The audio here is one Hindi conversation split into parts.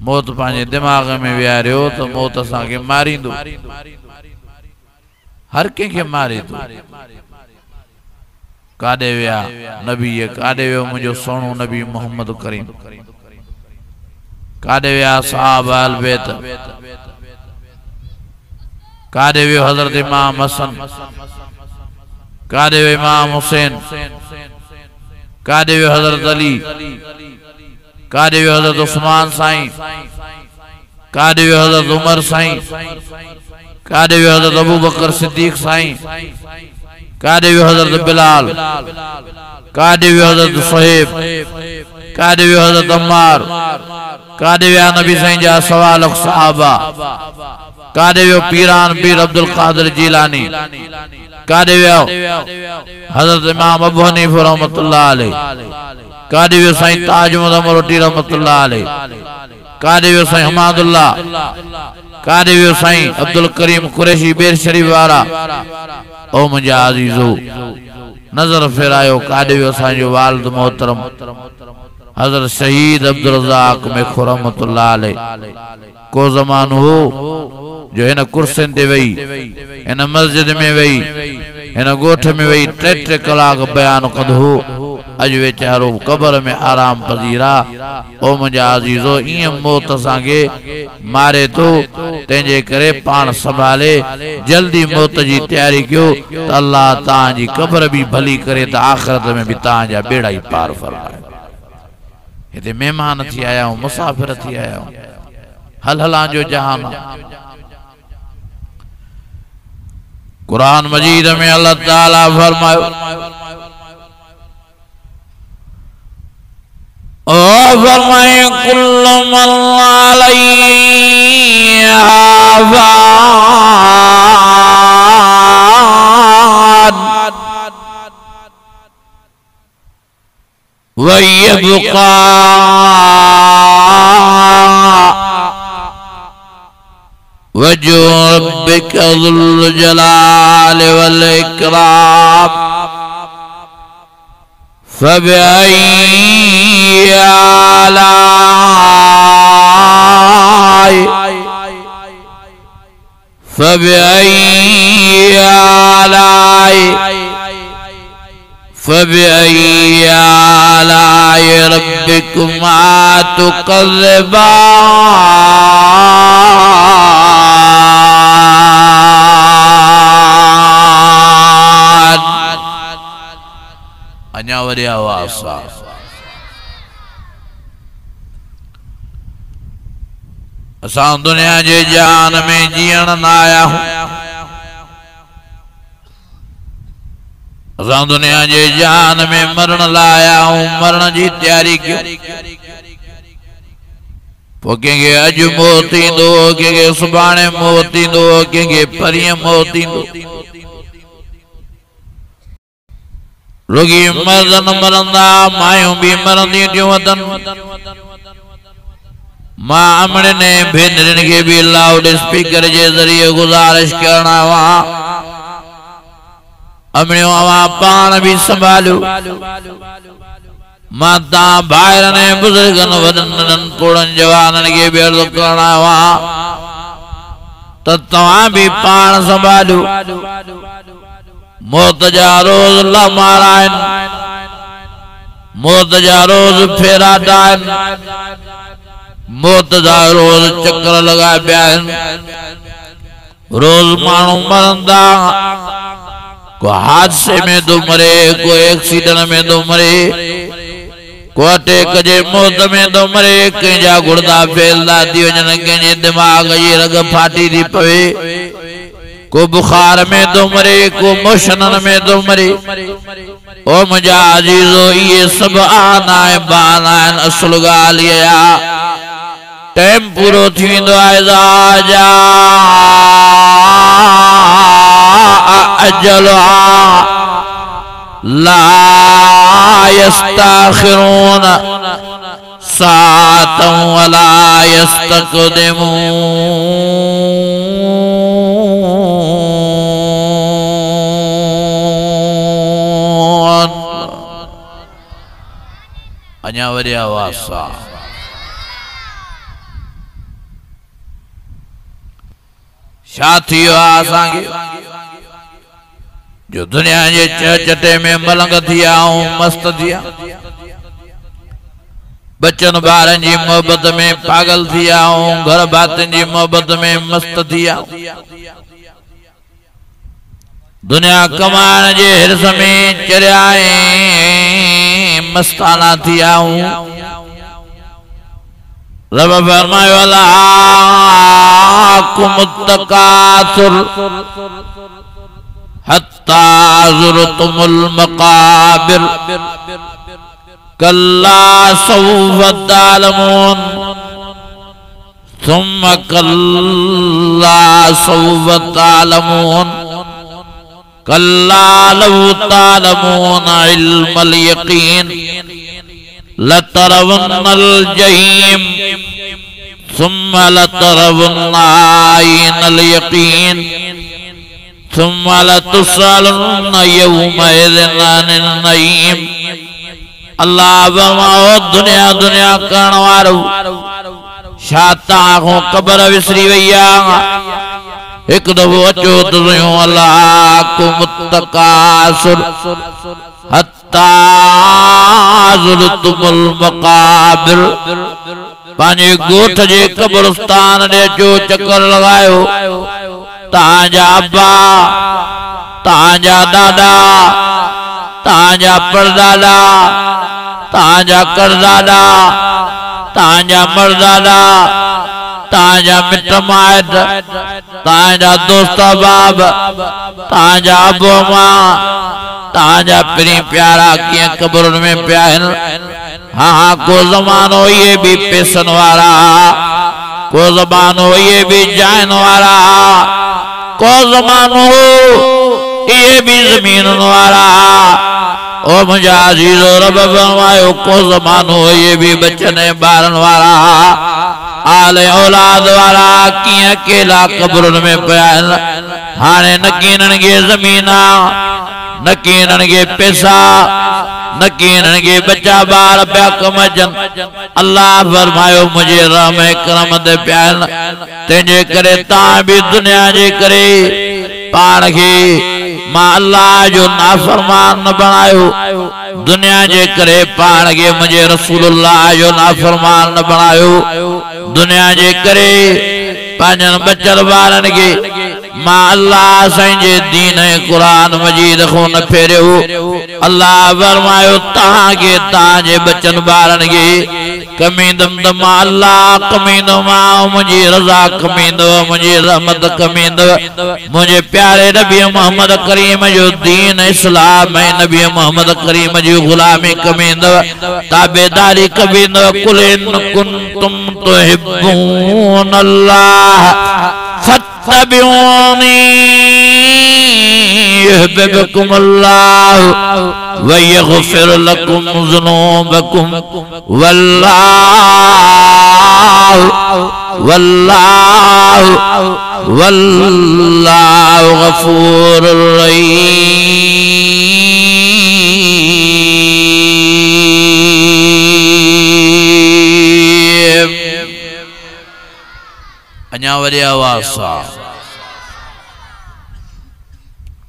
मौत पांजे दिमाग में विहारियो तो मौत असां के मारींदो हर कंहिंखे मारे थो काॾे विया नबी काॾे वियो मुंहिंजो सोणो नबी मोहम्मद करीम काॾे विया सहाबा अल बैत काॾे वियो हज़रत इमाम हसन काॾे वियो इमाम हुसैन काॾे वियो हज़रत अली काॾे वियो हज़रत उस्मान साईं काॾे वियो हज़रत उमर साईं काॾे वियो हज़रत अबू बकर सिद्दीक साईं काॾे वियो हज़रत बिलाल काॾे वियो हज़रत सुहैब काॾे वियो हज़रत अम्मार काॾे विया नबी साईं जा सवा लख सहाबा काॾे वियो पीरान पीर अब्दुल कादिर जीलानी काॾे वियो हज़रत इमाम अबू हनीफा रहमतुल्लाह अलैह काॾे वियो साईं ताज मोहम्मद रहमतुल्लाह अलैह काॾे वियो साईं हमादुल्लाह काॾे वियो साईं अब्दुल करीम कुरैशी बेर शरीफ वारा ओ मुंहिंजा अज़ीज़ो नज़र फेरायो काॾे वियो असांजो वालिद मोहतरम हज़रत शहीद अब्दुल रज़ाक मेखो रहमतुल्लाह अलैह को ज़मानो हो जो हिन कुर्सियुनि ते वेही हिन मस्जिद में वेही हिन गोठ में वेही 3 कलाक बयान कंदो हो अॼु वेचारो कब्र में आराम पज़ीरा ओ मुंहिंजा अज़ीज़ो ईअं मौत असांखे मारे थो तंहिंजे करे पाण संभाले जल्दी मौत जी तैयारी कयो त अल्लाह तव्हांजी कब्र भी भली करे त आख़िरत में भी तव्हांजा बेड़ा ही पार फरमाए हिते मेहमान थी आया आहियूं मुसाफ़िर थी आया आहियूं हल हलां जो जहान कुरान मजीद में अल्लाह ताला फरमायो ओ फरमाए कुल्लु मन अलैहा फान व यबका वजू रब्बिका ज़ुल जलाल वल इकराम फबिअय्यि आलाइ रब्बिकुमा तुकज़्ज़िबान अञा वरी आवाज़ असां दुनिया जे जान में जीअण न आया हूं असां दुनिया जे जान में मरण लाइ आया हूं मरण जी तैयारी कयो पोइ कंहिंखे अॼु मौत ईंदो कंहिंखे सुभाणे मौत ईंदो कंहिंखे परीहं मौत ईंदो रुगी मर्द न मरंदा मायूं भी मरंदियूं थियूं वतन मां अमड़े ने भेनरनि खे भी लाउड स्पीकर जे ज़रिए गुज़ारिश करणा हुआ अमड़ियों अवां पाण भी संभालियो मां तव्हां भाइरनि ऐं बुज़ुर्गनि वॾनि नंढनि कोड़नि जवाननि खे भी अर्ज़ु करणा हुआ त तव्हां भी पाण संभालियो मौत जा रोज़ लम्हारा आहिनि मौत जा रोज़ फेरा आहिनि मौत जा रोज़ चक्कर लगा पिया आहिनि रोज़ माण्हू मरंदा को हादसे में तो मरे को एक्सीडेंट में तो मरे को अटैक जे मौत में तो मरे कंहिंजा गुर्दा फैलदा थी वञनि कंहिंजे दिमाग़ जी रग फाटी थी पवे को बुखार में तो मरे को मोशनन में तो मरे ओ मुंहिंजा अज़ीज़ो ये सब आना है बाना है असुल ॻाल्हि या टाइम पूरो थी वेंदो आहे जा अजलहा ला यस्ताखिरून साअतन वला यस्तक़दिमून अञा वरी आवाज़ शाथियो आसांगे जो दुनिया जे चटे में मलंग थिया मस्त थिया बच्चन बारन जी मोहब्बत में पागल थिया घर बातन जी मोहब्बत में मस्त थिया दुनिया कमान जे हिरस में चरियाए मस्ताना थिया रब फरमायो कुमुत्तकासुर हत्ता ज़ुरतुमुल मक़ाबिर कल्ला सौफ़ तालमून सुम्मा कल्ला सौफ़ तालमून कल्ला लौ तालमून इल्मल यकीन लतरवन्नल जहीम सुम्मा लतरवन्ना आइनल यकीन सुम्मा लतुसअलुन्ना यौमइज़िन अनिन नईम। अल्लाह फरमाओ दुनिया दुनिया करण वारो शाता को कब्र विसरी वैया एक दफो अचो तो अल्लाह को मुत्तकासुर हत्ता ज़ुरतुमुल मक़ाबिर पांजे गोठ जे कब्रस्तान दे जो चक्कर लगायो ताजा अब्बा ताजा दादा ताजा परदादा ताजा करदादा ताजा मरदादा ताजा मिट माइट ताजा दोस्त बाब ताजा अबो मां ताजा प्री प्यारा किया कब्र में प्यार। हाँ को जमानो ये भी पेशन वाला को जमानो ये भी जान वाला को जमानो ये भी जमीन वाला ओ मुझा अजीज़ो रब फरमायो को जमानो ये भी बचने बारन वाला आले औलाद वाला की अकेला कब्र में प्यार। हाने नकीनन के जमीना नकीनन के पैसा नकीनन के बच्चा बार प्या कमजन। अल्लाह फरमायो मुझे रहम करम दे प्यार तेजे करे ता भी दुनिया जे करे पाण के मां अल्लाह जो नाफरमान न बनायो दुनिया जे करे पाण के मुझे रसूलुल्लाह जो नाफरमान न बनायो दुनिया जे करे पांजन बचल बारन के मां अल्लाह साईं जे दीन कुरान मजीद को न फेरियो। अल्लाह फरमायो तां के तां जे बचन बारन के कमींदम त मां अल्लाह कमींदो मां मुझी रजा कमींदो मुझी रहमत कमींदो मुझे प्यारे नबी मोहम्मद करीम जो दीन इस्लाम है नबी मोहम्मद करीम जो गुलामी कमींदो ताबेदारी कमींदो कुल इन कुंतुम तुहिब्बून अल्लाह फत्तबिऊनी युहिब्बुकुमुल्लाह व यग़फिर लकुम ज़ुनूबकुम वल्लाहु गफूरुर रहीम। अञा वरी आवाज़ सां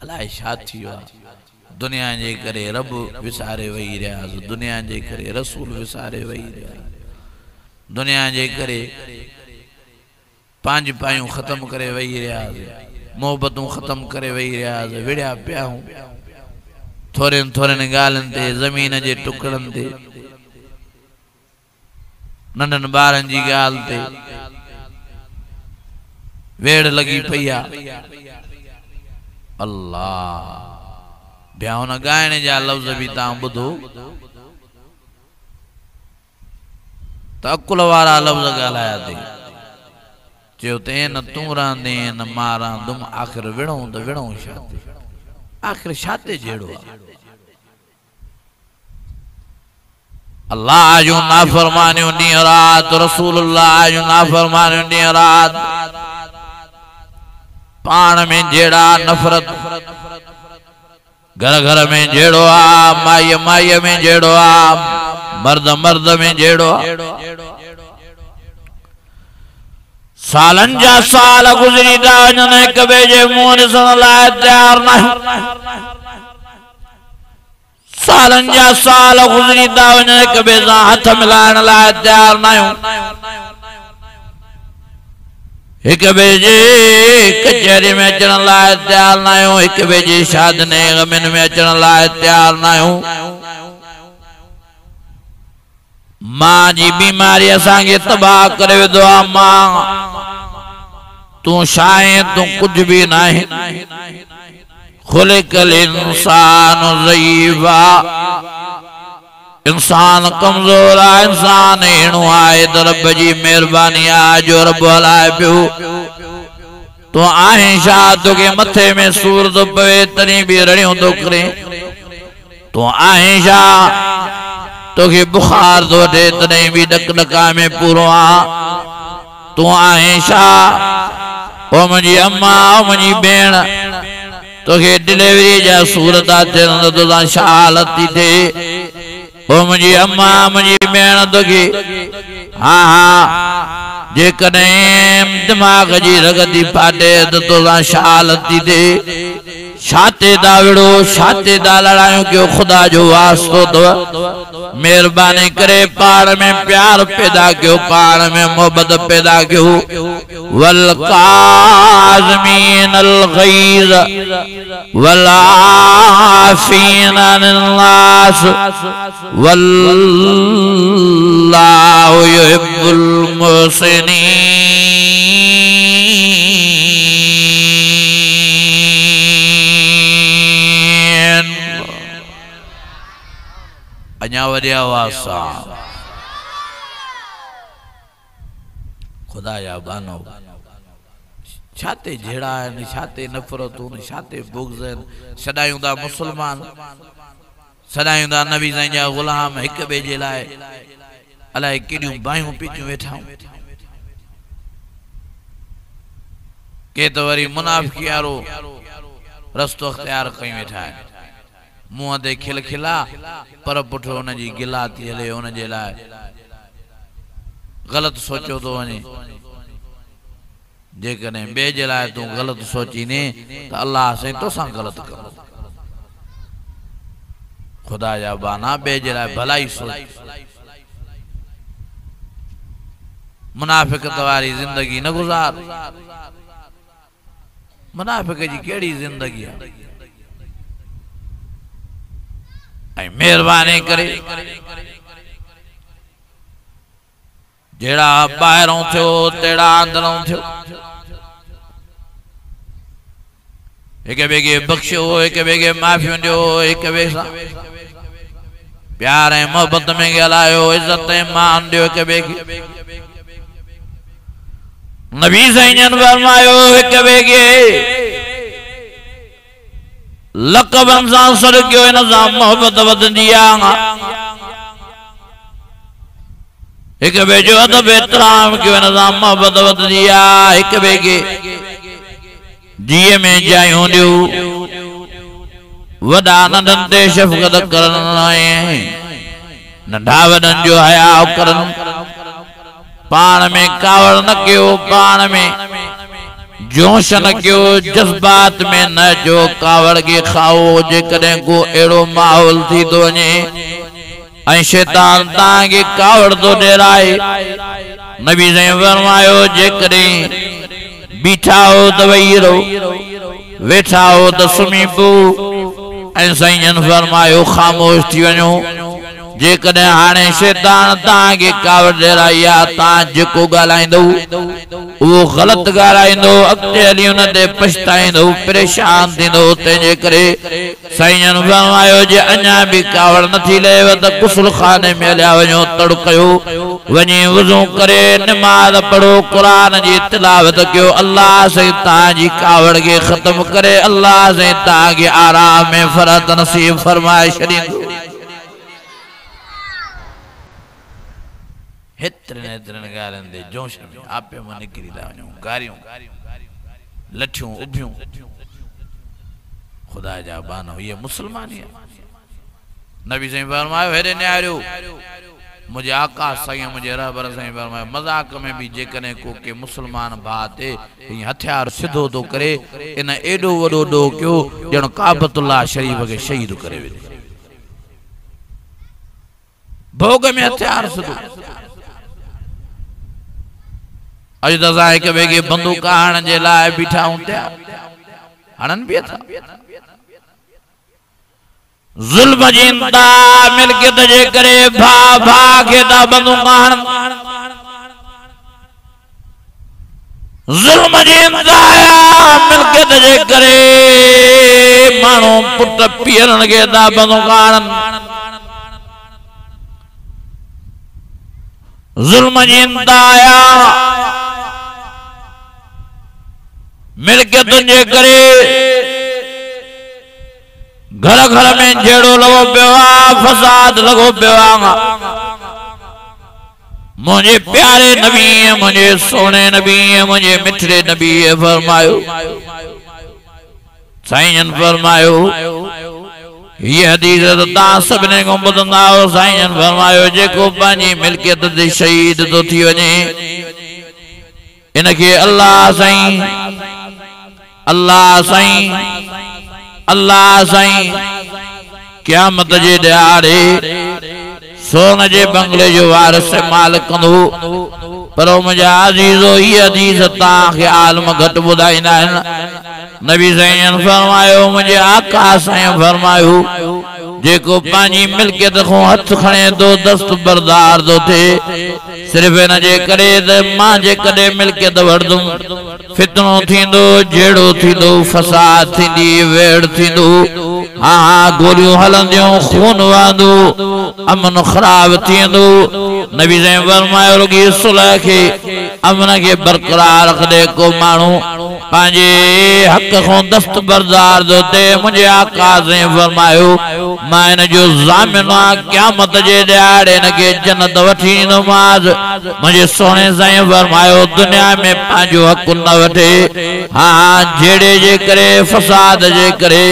अलाए छा थी वियो दुनिया जे करे रब विसारे वही रहा दुनिया जे करे रसूल विसारे वही रहा दुनिया जे करे पांच पायूं खत्म करे वही रहा मोहब्बतूं खत्म करे वही रहा विड़िया पिया हूं थोरन थोरन गालन ते जमीन जे टुकड़न ते नंढन बारन जी गाल ते वेड़ लगी पया। अल्लाह ब्याह न गायण जा लफ्ज भी ता बुधो त अकुल वारा लफ्ज गालाया थे चयो ते न तू रांदे न मारा दुम आखिर विणो त विणो शाते आखिर शाते जेड़ो अल्लाह जो नाफरमानियों दी रात रसूलुल्लाह जो नाफरमानियों दी रात पान में जेड़ा नफरत घर घर में जेड़ो आ माय माय में जेड़ो आ मर्द मर्द में जेड़ो आ सालन जा साल गुजरी था वञनि हिक ॿिए जे मुंहुं ॾिसण लाइ तयार न सालन जा साल गुजरी था वञनि हिक ॿिए सां हथ मिलाइण लाइ तयार न हिक ॿिए जे कचहरी में अचण लाइ तयार न आहियूं हिक ॿिए जी शादीअ गमिन में अचण लाइ तयार न आहियूं मां जी बीमारी असांखे तबाह करे विधो आहे मां तू शाये तू कुछ भी नहीं खुलिकल इंसान ज़ईफ़ा इंसान कमजोर है इंसान हेणो आहे त रब जी मेहरबानी आहे जो रब हलाए पियो तो आहे छा तोखे मथे में सूर थो पवे तॾहिं बि रड़ियूं थो करे तो आहे छा तोखे बुखार थो अचे तॾहिं बि ॾक ॾका में पूरो आहे तू आहे छा ओ मुंहिंजी अम्मा ओ मुंहिंजी भेण तोखे डिलीवरी जा सूर था थियनि त तोसां छा हालत थी थिए ओ मुंहिंजी अम्मा मुंहिंजी भेण तोखे हा हा जेकॾहिं दिमाग़ जी रग थी फाटे त तोसां छा हालत थी थिए छाते दा विड़ो छाते दा लड़ायूं क्यों खुदा जो वास्तो तो मेहरबानी करे पाण में प्यार पैदा क्यों पाण में मोहब्बत पैदा क्यों वल काज़मीन अल गैज़ वल आफ़ीन अनिल नास वल्लाहु युहिब्बुल मुहसिनीन अञा वरी आवाज़ सां खुदा जा बानो छाते झेड़ा आहिनि छाते नफ़रतूं छाते बुग़्ज़ आहिनि सदायूं था मुसलमान सदायूं था नबी साईं जा ग़ुलाम हिक ॿिए जे लाइ अलाए केॾियूं बाहियूं पीतियूं वेठा के त वरी मुनाफ़िक़ी वारो रस्तो अख़्तियार कई वेठा आहिनि मुंह ते खिलखिला पर पुठो उनजी गिला थी हले उनजे लाइ गलत सोचो तो वने जेकॾहिं ॿिए जे लाइ तूं गलत सोचीने त अल्लाह साईं तोसां गलत कंदो खुदा जा बाना ॿिए जे लाइ भलाई सोच मुनाफ़िक़त वारी जिंदगी न गुज़ार मुनाफ़िक़ जी कहिड़ी जिंदगी आहे मेहरबानी करे जेड़ा ॿाहिरों थियो तेड़ा अंदरों थियो हिक ॿिए खे बख़्शियो हिक ॿिए खे माफ़ियूं ॾियो हिक ॿिए सां प्यार ऐं मोहब्बत में ॻाल्हायो इज़त ऐं मान ॾियो हिक ॿिए खे नबी साईं जन फरमायो हिक ॿिए खे लक़बन सां सर कयो इन सां मोहब्बत वधंदी आहे हिक ॿिए जो अदब एतिराम कयो इन सां मोहब्बत वधंदी आहे हिक ॿिए खे जीअ में जायूं ॾियो वॾा नंढनि ते शफ़क़त करण नंढा वॾनि जो हया करण पाण में कावड़ न कयो पाण में जोश न क्यों जज्बात में न जो कावड़ के खाओ जेकॾहिं को अहिड़ो माहौल थी तो वञे ऐं शैतान तव्हांखे कावड़ तो ॾेराए नबी साईं फरमायो जेकॾहिं बीठा हो त वेही रहो वेठा हो त सुम्ही पओ ऐं साईं जन फरमायो ख़ामोश थी वञो जेकॾहिं हाणे शैतान तव्हांखे कावड़ ॾेराई आहे तव्हां जेको ॻाल्हाईंदो वो गलत ॻाल्हाईंदो अॻिते हली उन ते पछताईंदो परेशान थींदो तंहिंजे करे साईं जन फरमायो जे अञा बि कावड़ नथी लहेव त गुस्ल खाने में हलिया वञो तड़ कयो वञी वुज़ू करे नमाज़ पढ़ो क़ुरान जी तिलावत कयो अल्लाह साईं तव्हांजी कावड़ खे ख़त्म करे अल्लाह साईं तव्हांखे आराम में फ़रत नसीब फरमाए छॾींदो हेतिरनि हेतिरनि ॻाल्हियुनि ते जोश में आपे मां निकिरी था वञूं गारियूं लठियूं उभियूं खुदा जा बानो ये मुसलमानी नबी साईं फरमायो हेॾे निहारियो मुझे आका साईं मुझे रहबर साईं फरमाए मजाक में भी जेकने को के मुसलमान भाते हथियार सिधो तो करे इन एडो वडो डो क्यों जण काबतुल्लाह शरीफ के शहीद करे वे भोग में हथियार सिधो अज दजाए के बेगे बंदूक हण जे लाए बीठा हुंत्या हणन भी था जुल्म जिंदा मिलकियत जे करे भा भा के दा बंदूक हण जुल्म जिंदा मिलकियत जे करे मानो पुट पीरन के दा बंदूक हण जुल्म जिंदा मिलकियत जे करे घर घर में जेड़ो लगो बेवा फसाद लगो बेवा मुझे प्यारे नबी मुझे सोने नबी मुझे मिठड़े नबी फरमायो साईं फरमायो ये हदीस ता सबने को बुधंदा हो साईं फरमायो जेको पानी मिलकियत दे शहीद तो थी वने इनके अल्लाह साईं अल्लाह साईं क़यामत जे ॾियारे सोन जे बंगले जो वारिस माल कंदो पर मुंहिंजा अज़ीज़ो ही हदीस तव्हांखे आलम घटि ॿुधाईंदा आहिनि नबी साईं फरमायो मुंहिंजे आका साईं फरमायो जेको पंहिंजी मिल्कियत खां हथ खणे थो दस्त बरदार थो थिए सिर्फ़ इन जे करे त मां जेकॾहिं मिल्कियत वठंदुमि फितनो थींदो जहिड़ो थींदो फसाद थींदी वेड़ थींदो हाँ गोलियूं हलंदियूं खून वहंदो अमन ख़राब थींदो नबी साईं फरमायो रुॻी सुलह खे अमन खे बरक़रार रखंदे को माण्हू पंहिंजे हक़ खां दस्त बरदार थो थिए मुंहिंजे आका साईं फरमायो मां इन जो ज़ामिन आहियां क़यामत जे ॾियारे हिन खे जन्नत वठी ईंदोमांसि मुंहिंजे सोणे साईं फरमायो दुनिया में पंहिंजो हक़ न वठे हाँ जहिड़े जे करे फसाद जे करे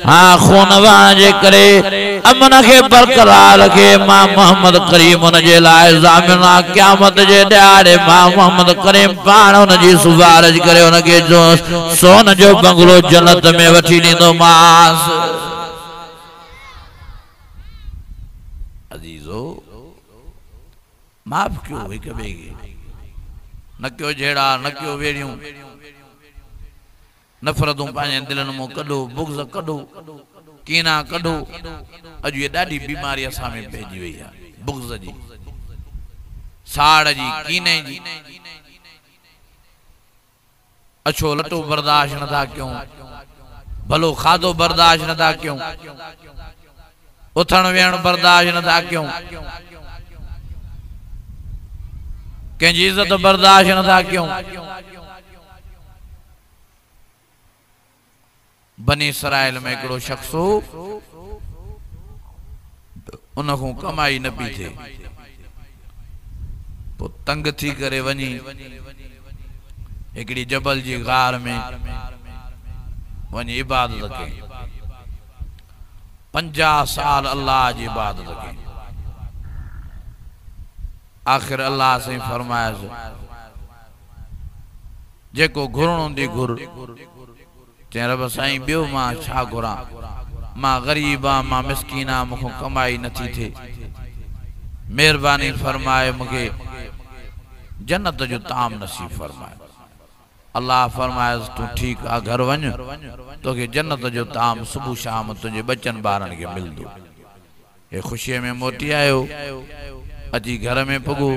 हाँ खून वहण जे करे अमन खे बरक़रार रखे मां मोहम्मद करीम हुन जे लाइ ज़ामिन आहियां क़यामत जे ॾियारे मां मोहम्मद करीम पाण हुन जी सिफारिश करे हुन खे जो सोन जो बंगलो जन्नत में वठी ॾींदोमांसि अजीजो माफ़ कयो हिक ॿिए खे न कयो जहिड़ा न कयो वेड़ियूं नफ़रतूं पंहिंजे दिलनि मां कढो बुग़्ज़ कढो कीना कढो अॼु ये ॾाढी बीमारी असां में पइजी वई आहे बुग़्ज़ जी साड़ जी कीने जी अच्छो लटो बर्दाश्त नथा कयूं भलो खाधो बर्दाश्त नथा कयूं उथण वेहण बर्दाश्त नथा कयूं कंहिंजी इज़त बर्दाश्त नथा कयूं बनी इसराइल में हिकिड़ो शख्स हो उनखों कमाई न पई थिए पोइ तंग थी करे वञी हिकिड़ी जबल जी गार में वञी इबादत कई 50 साल अल्लाह जी इबादत कई आखिर अल्लाह से फरमाया जेको घुरणो दी घुर चई रब साईं बियो मां छा घुरां मां गरीब आ मां मिस्कीन आ मुखों कमाई नथी थे मेहरबानी फरमाए मुझे जन्नत जो ताम नसीब फरमाए अल्लाह फरमाए तू ठीक आ घर वञ तोखे जन्नत जो ताम सुबह शाम तुझे बच्चन बारन के मिलदो ये खुशी में मोटी आयो अजी घर में पुगो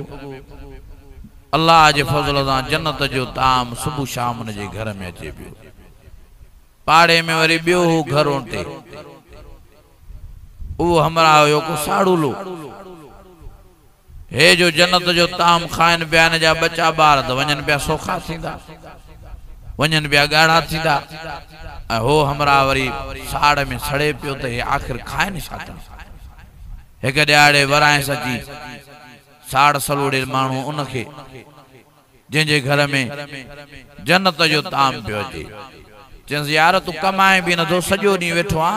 अल्लाह जे फज़ल सां जन्नत जो ताम सुबह शाम उन जे घर में अचे पियो पाड़े में वरी बियो हो घर ते वो हमरा हो को साड़ूलो हे जो जन्नत जो ताम खाइन बयान जा बच्चा बार त वञन पिया सोखा थींदा वञन पिया गाढ़ा थींदा हो हमरा वरी साड़ में सड़े पियो त हे आखिर खाइन छा था एक ॾियारे वराए सची साड़ सलोड़े माण्हू उनखे जंहिंजे घर में जन्नत जो ताम पियो अचे चंस यार तू कमाए भी नथो सॼो ॾींहुं वेठो आ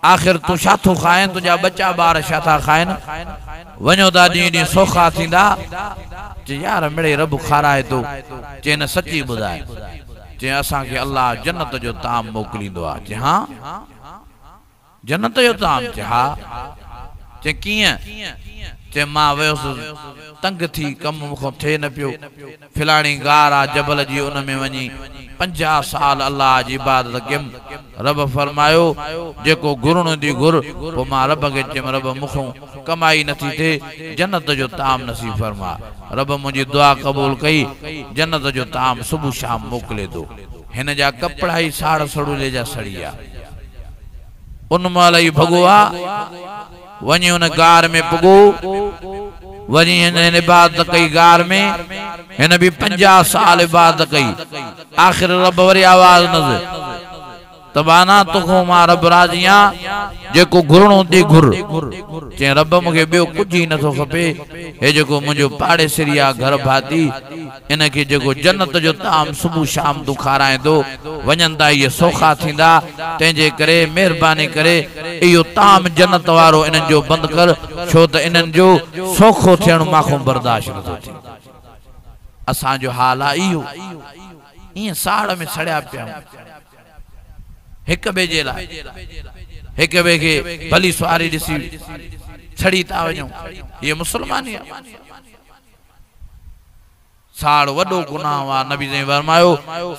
आखिर तू छा थो खाए, तुझा बच्चा बार छा था खाइन। वञो था ॾींहुं ॾींहुं सौखा थींदा। चई यार मिड़े रब खाराए थो। चई न सची ॿुधाए। चई असांखे अल्लाह जन्नत जो ताम मोकिलींदो आहे। चई हाँ जन्नत जो ताम। चई हा। चई कीअं? चई मां वियुसि तंग थी, कम मूंखां थिए न पियो, फिलाणी गार आहे जबल जी, उन में वञी 50 साल अल्लाह जी इबादत कयमि। रब फरमायो जेको घुरण दी घुर। पोइ मां रब खे चयुमि रब मूंखां कमाई नथी थिए, जन्नत जो ताम नसीब फरमा। रब मुंहिंजी दुआ क़बूल कई, जन्नत जो ताम सुबुह शाम मोकिले दो। हिन जा कपड़ा ई साड़ सड़ूले जा सड़ी विया। उन महिल ई भॻवा वञी उन गार में पुॻो। वरी हिन इबादत कई गार में। हिन भी 50 साल इबादत कई। आखिर रब वरी आवाज न दे तबाना तोखो मां रब राजिया जेको घुरणो थी घुर। चई रब मूंखे ॿियो कुझु ई नथो खपे। हे जेको मुंहिंजो पाड़े सिरिया घर भाती, इनखे जेको जन्नत जो ताम सुबुह शाम तूं खाराए थो, वञनि था इहे सौखा थींदा। तंहिंजे करे महिरबानी करे इहो ताम जन्नत वारो इन्हनि जो बंदि कर, छो त इन्हनि जो सौखो थियण माखों बर्दाश्त नथो थिए। असांजो हाल आहे इहो। ईअं साड़ में सड़िया पिया, एक बे जे लाइ एक बे के भली सवारी ॾिसी छड़ी था वञूं। ये मुसलमानी आहे। साड़ वॾो गुनाह आहे। नबी साईं फरमायो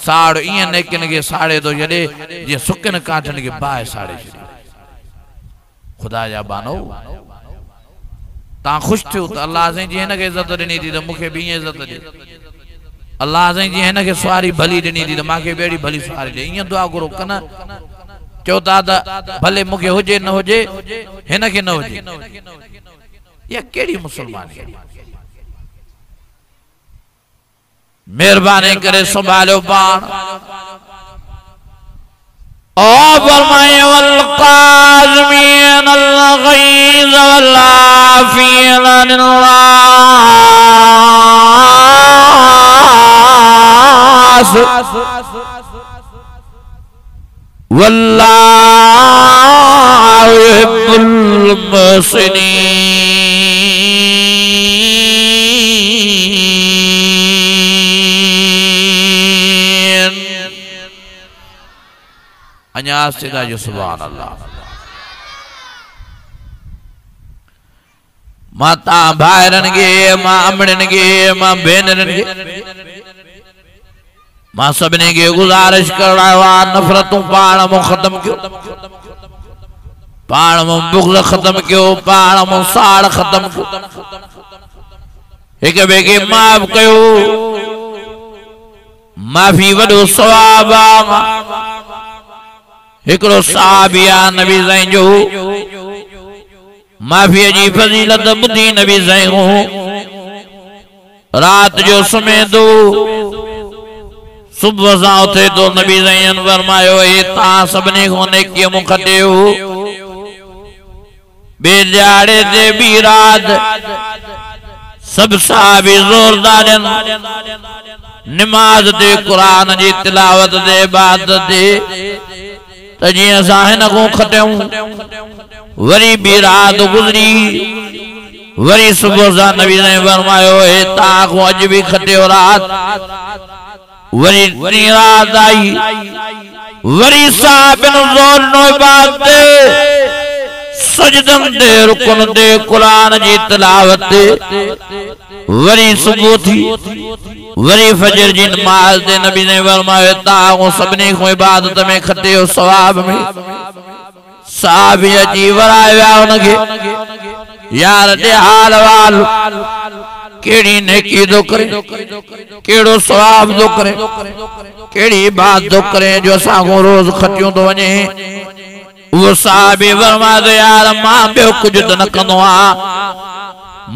साड़ ईअं नेकिन खे साड़े थो छॾे जीअं सुकिन काठनि खे बाहि साड़े छॾे। ख़ुदा जा बानो तव्हां ख़ुशि थियो त अल्लाह साईं जी हिनखे इज़त ॾिनी थी त मूंखे बि ईअं इज़त ॾे। अल्लाह साईं जी हिनखे सवारी भली ॾिनी थी त मूंखे बि अहिड़ी भली सवारी ॾे। ईअं दुआ घुरो कन। चओ था त भले मूंखे हुजे न हुजे, हिनखे न हुजे। इहा कहिड़ी मुसलमानी आहे? महिरबानी करे संभालियो पाण। ओ फरमाए वल काज़मीन अल गैज़ वल आफ़ीन अनिन नास वल्लाहु युहिब्बुल मुहसिनीन। अञा सिदा जो सुभान अल्लाह। मां तव्हां भाइरनि खे, मां अमड़नि खे, मां भेनरनि खे, मां सभिनी खे गुज़ारिश कर आयो आहे नफ़रतूं पाण मूं ख़त्म कयो, पाण मूं बुग़्ज़ ख़त्म कयो, पाण मूं साड़ ख़त्म कयो, एक ॿिए खे माफ़ कयो। माफ़ी वॾो सवाब आहे। हिकिड़ो सहाबी आहे नबी साईं जो, माफ़ीअ जी फज़ीलत ॿुधी नबी साईं रात जो सुम्हे थो, सुबह सां उथे तो नबी साईं फरमायो हे तव्हां सभिनी खां नेकीअ मूं खटियो। ॿिए ॾियारे ते ॿी राति सभु साहबी ज़ोरदार निमाज़ ते, क़ुरान जी तिलावत ते, इबादत ते, त जीअं असां हिन खां खटियूं। वरी ॿी राति गुज़री, वरी सुबह सां नबी साईं फरमायो हे तव्हां खां अॼु बि खटियो राति। वरी टी रात आई, वरी साहबिन ज़ोर नो इबादत ते, सजदन ते, रुकन ते, कुरान जी तिलावत ते। वरी सुबह थी, वरी फजर जी नमाज ते नबी ने फरमायो तव्हां सभिनी खां इबादत में खटियो सवाब में। साहबी अची वराए विया उनखे, यार दे हाल वाल केड़ी नेकी दो करे, केड़ो सवाब दो करे, केड़ी बात दो करे जो असां रोज खटियूं तो वने। वो साहबी फरमायो यार मां ॿियो कुछ त न कंदो आहियां,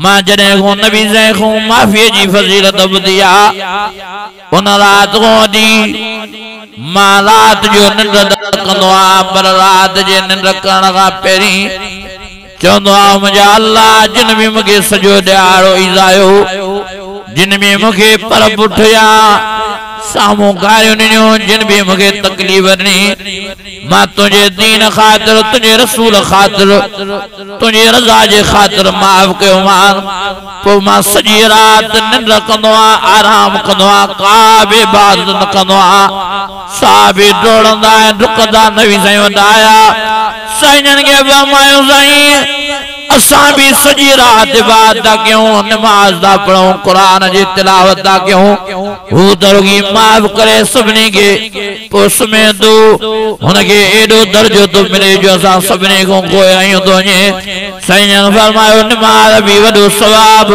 मां जॾहिं खां नबी साईं खां माफ़ीअ जी फज़ीलत ॿुधी आहे उन रात खां वठी मां रात जो निंड न कंदो आहियां, पर रात जे निंड करण खां पहिरीं चवंदो आहे मुंहिंजा अल्लाह जिन भी मूंखे सॼो ॾियारो ईज़ायो, जिन में मूंखे पर पुठियां सामू गारियों ॾिनियूं जिन भी मूंखे तकलीफ़ ॾिनी मां तुझे दीन ख़ातिर तुझे रसूल ख़ातिर तुझे रज़ा जे ख़ातिर माफ़ कयो मान पोइ मां सॼी राति निंड कंदो आहियां आराम कंदो आहियां का बि इबादत न कंदो आहियां सां बि डोड़ंदा ऐं डुकंदा नबी साईं वॾाया साईं खे फरमायो साईं असां भी सॼी राति इबादत कयूं नमाज़ दा पढ़ूं क़ुरान जी तिलावत दा कयूं हू दरगी माफ़ करे सभिनी खे पोइ सुम्हे थो हुनखे एॾो दर्जो थो मिले जो असां सभिनी खां गोयायूं थो वञे साईं फरमायो नमाज़ भी वॾो सवाब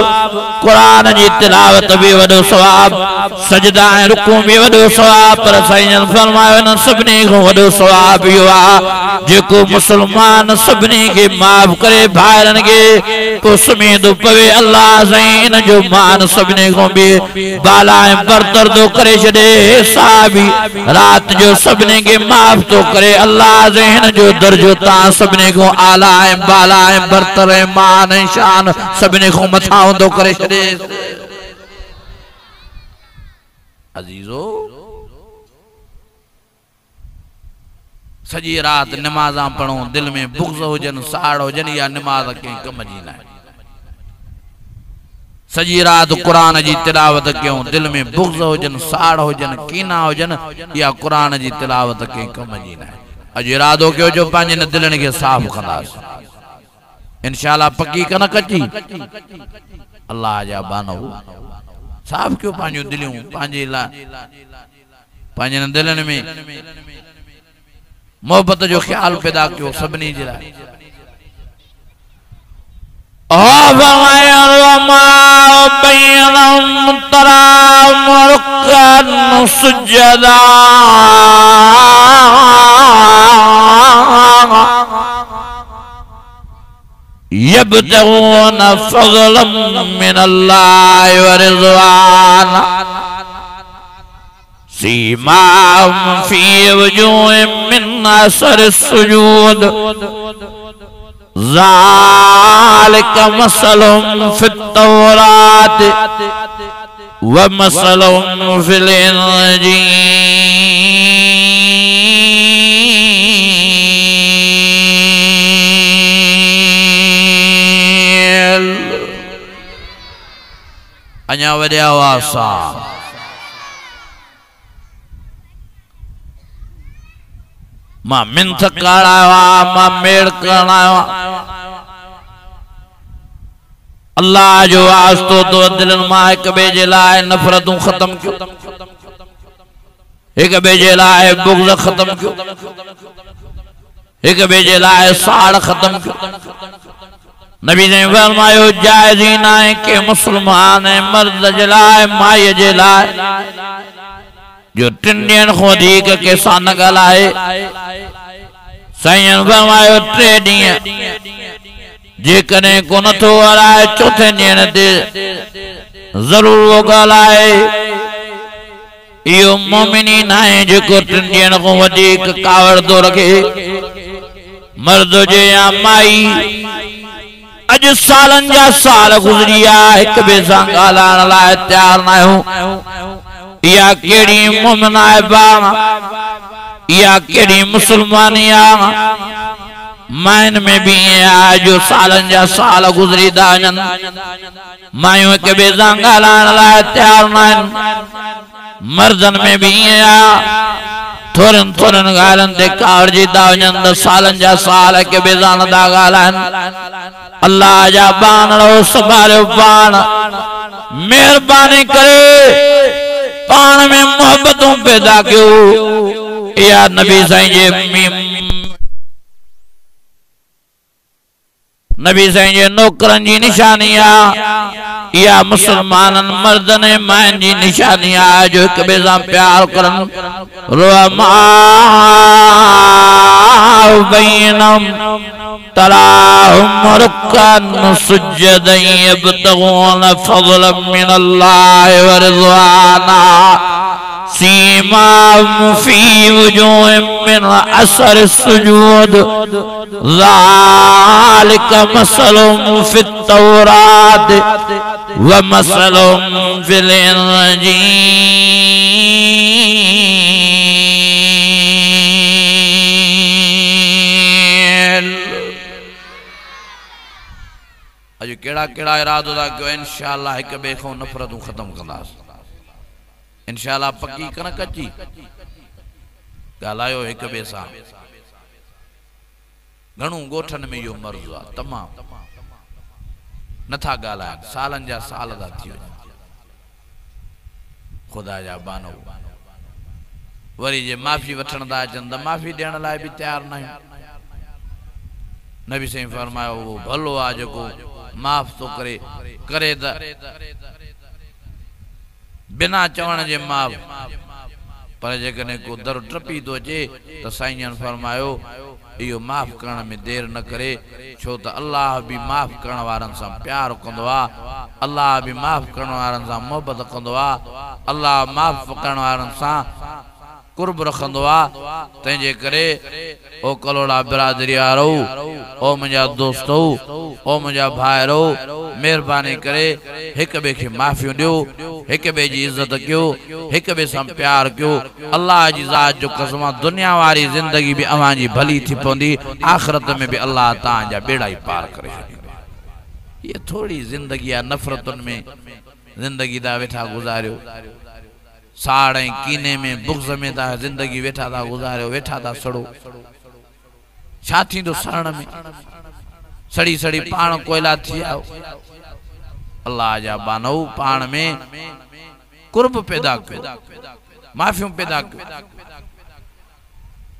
क़ुरान जी तिलावत भी वॾो सवाब सजदा ऐं रुकू भी वॾो सवाब पर साईं फरमायो न सभिनी खां वॾो सवाब इहो आहे जेको मुसलमान सभिनी खे माफ़ करे भाइरनि खे पोइ सुम्ही थो पवे अल्लाह साईं इन जो मान सभिनी खां बि बाला ऐं बरतर थो करे छॾे सां रात जो सभिनी खे माफ़ तो करे अल्लाह साईं हिन जो दर्जो तव्हां सभिनी खां आला ऐं बाला ऐं बरतर ऐं मान ऐं शान सभिनी खां मथां थो करे छॾे अजीजो सजी रात नमाज़ा पढ़ूं दिल में बुग़्ज़ हुजन साड़ हुजन या नमाज के कम जी न सजी रात कुरान जी तिलावत क्यों दिल में बुग़्ज़ हुजन साड़ हुजन कीना हुजन या कुरान जी तिलावत के कम जी न अज इरादो कयो जो पंहिंजे दिलनि खे साफ़ कंदासीं इंशाअल्लाह पक्की कन कची अल्लाह जा बानो साफ़ क्यों पंहिंजूं दिलियूं पंहिंजे दिलनि में मोहब्बत जो ख्याल पैदा क्यों सभिनी जे लाइ यब्तगून फज़लन मिनल्लाहि व रिज़वाना सीमाहुम फी वजूहिहिम मिन असरि सुजूद ज़ालिका मसलुहुम फित तौरात व मसलुहुम फिल इंजील अञा वॾे आवाज़ सां मां मिंथ कराया मां मेड़ कराया अल्लाह जो वास्तो तो दिलन मां एक बे जे लाए नफरतूं खत्म क्यों एक बे जे लाए बुग़्ज़ खत्म क्यों एक बे जे लाए साड़ खत्म क्यों नबी ने फरमायो जायज़ ही ना है कि मुसलमान मर्द जे लाए माई जे लाए जो टिंडियन खोदीक के सान गलाए साईं फरमायो 3 ॾींहं जे कने को नथो हलाए चौथे ॾींहं ते ज़रूर वो गलाए इहो मोमिनीन आहे जेको 3 ॾींहं खां वधीक कावड़ थो रखे मर्द जे या माई अज सालन जा साल गुज़री आहे हिक ॿिए सां ॻाल्हाइण लाइ तयार न आहियूं या केड़ी मोमिन आहे बाण या केड़ी मुसलमानी आहे माइन में भी आहे जो सालन जा साल गुज़री था वञनि मायूं हिक ॿिए सां ॻाल्हाइण लाइ तयार न आहिनि मर्दन में भी आहे थोरन थोरन ॻाल्हियुनि ते कावड़जी था वञनि त सालन जा साल हिक ॿिए सां नथा ॻाल्हाइनि अल्लाह जा बाण संभालियो पाण मेहरबानी करे पान में मोहब्बतों पैदा क्यों या नबी साईं जे नबी साईं जे नौकरन जी निशानी आहे या मुसलमानन मर्दन माइन जी निशानी आहे जो हिक ॿिए सां प्यार करन रुहमा बैनहुम तराहुम रुक्कन सुज्जदन यब्तगून फज़लन मिनल्लाहि व रिज़वाना सीमाहुम फी वजूहिहिम मिन असरि सुजूद ज़ालिका मसलुहुम फित तौरात व मसलुहुम फिल इंजील केड़ा इरादो दा कयो इंशाअल्लाह एक बे को नफरतू खत्म कंदास इंशाअल्लाह पक्की कन कच्ची गालायो एक बे सा घणू गोठन में यो मर्ज आ तमाम नथा गाला सालन जा साल दा थी खुदा जा बानो वरी जे माफी वठण दा अचन त माफी देण लाइ भी तैयार नहीं नबी सही फरमायो वो भलो आ जो माफ तो करे त बिना चवण जे माफ पर जेकने को दर ट्रपी तो अचे तो साईं फरमायो इहो माफ करण में देर न करे छो त अल्लाह भी माफ करण वारन सा प्यार कंदो आ अल्लाह भी माफ करण वारन सा मोहब्बत कंदो आ अल्लाह माफ करण वारन सा कुर्ब रखंदो आ तंजे करे ओ कलोड़ा बिरादरी वारो ओ मुंजा दोस्तो ओ मुंजा भाइरो मेहरबानी करे एक बे के माफियो दियो एक बे जी इज्जत कयो एक बे सां प्यार कयो अल्लाह जी जात जो कसम दुनिया वाली जिंदगी भी अवां जी भली थी पवंदी आखिरत में भी अल्लाह तां जा बेड़ा ही पार करे ये थोड़ी जिंदगी आ नफरतन में जिंदगी दा वेठा गुजारियो साड़ कीने में बुग़्ज़ में ता जिंदगी वेठा था गुजारियो वेठा था सड़ो छा थींदो सड़न में सड़ी सड़ी पाण कोयला थी आओ अल्लाह जा बानो पाण में कुर्ब पैदा कयो माफियों पैदा कयो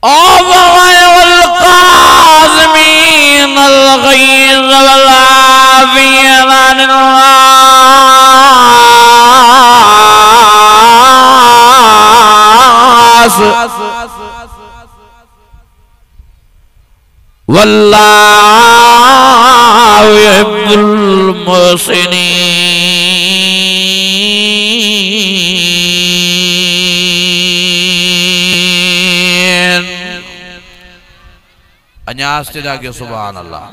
ओ वल काज़िमीन अल गैज़ वल आफ़ीना अनिन वल्लाहु युहिब्बुल मुहसिनीन अन्यास्ते जाके सुभान अल्लाह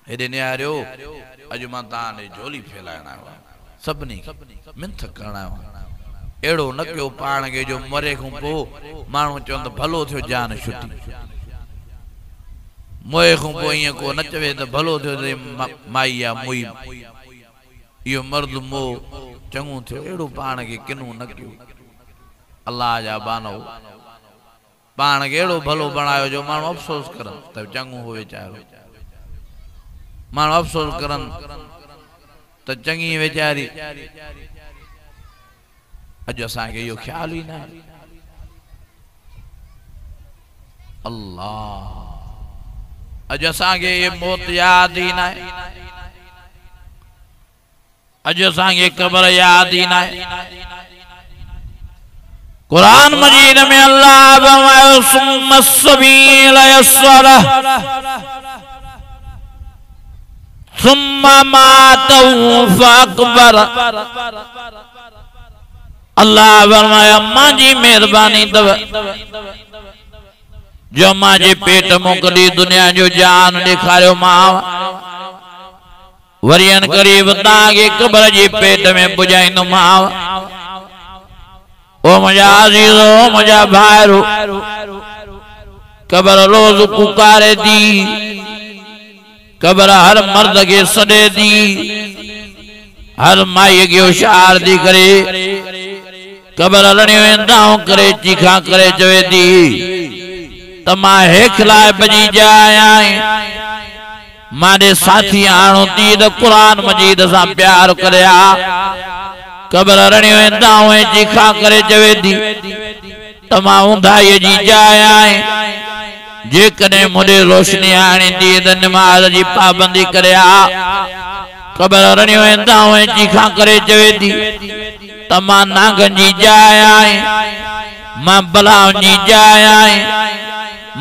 हेदे न्यारियो अज मां तां ने झोली फैलाइणा सबनी मिंथ करणा एड़ो न कयो पाण के जो मरे को पो मानू चंद भलो थियो जान छुटी मोए को पो ये को न चवे त भलो थियो माईया मुई यो मर्द मो चंगू थियो एड़ो पाण के किनू न कयो अल्लाह जा बानो पाण के एड़ो भलो बनायो जो मानू अफसोस करन त चंगू हो वेचारो मानू अफसोस करन त चंगी वेचारी अज असा के यो ख्याल ही ना अल्लाह अज असा के ये मौत याद ही ना अज असा के कब्र याद ही ना कुरान मजीद में अल्लाह फरमाया सुम्मा सबील यस्सरा सुम्मा मातू फअकबर अल्लाह फरमाया अम्मा जी मेहरबानी तव जो मां जे पेट मोकली दुनिया जो जान दिखारियो मां वरियन करीब ताके कब्र जी पेट में पुजाइंदो मां ओ मुझा अजीज ओ मुझा भाइरो कब्र रोज पुकारे दी कब्र हर मर्द के सदे दी हर माई के होशियार दी करे कब्र लड़ियो वेंदाऊं करे चीखा करे चवे दी तमा हेखलाए बजी जाया मारे साथी आणो ती तो कुरान मजीद सा प्यार करया कब्र लड़ियो वेंदाऊं चीखा करे चवे दी तमा उंधाई जी जाया जे कने मुझे रोशनी आनी दी त नमाज जी पाबंदी करया कब्र लड़ियो वेंदाऊं चीखा करे चवे दी तमा नागंजी जाया मां बलावनी जाया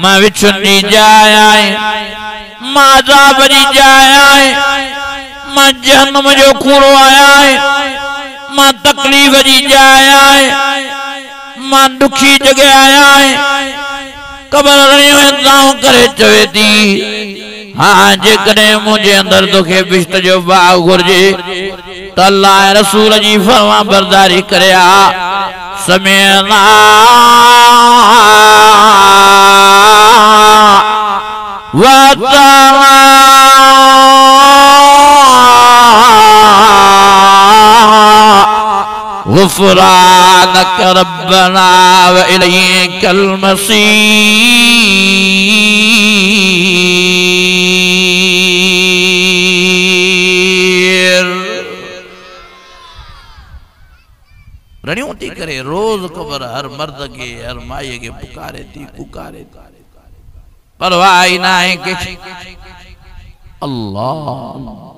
मां विछुनी जाया मां जाबरी जाया मां जन्म जो कूड़ो आया मां तकलीफ जी जाया मां दुखी जगह आया कब्र लड़ियो करे चवे थी हाँ जे कने मुझे अंदर दुखे बिश्त जो बाग घुर्जे त अल्लाह रसूल जी फरमा बरदारी करया समेना व गुफ़रानक रब्बना व इलैकल मसीर। रणियों थी करे रोज कबर हर मर्द के हर माए के पुकारे थी पुकारे परवाह ना है कि अल्लाह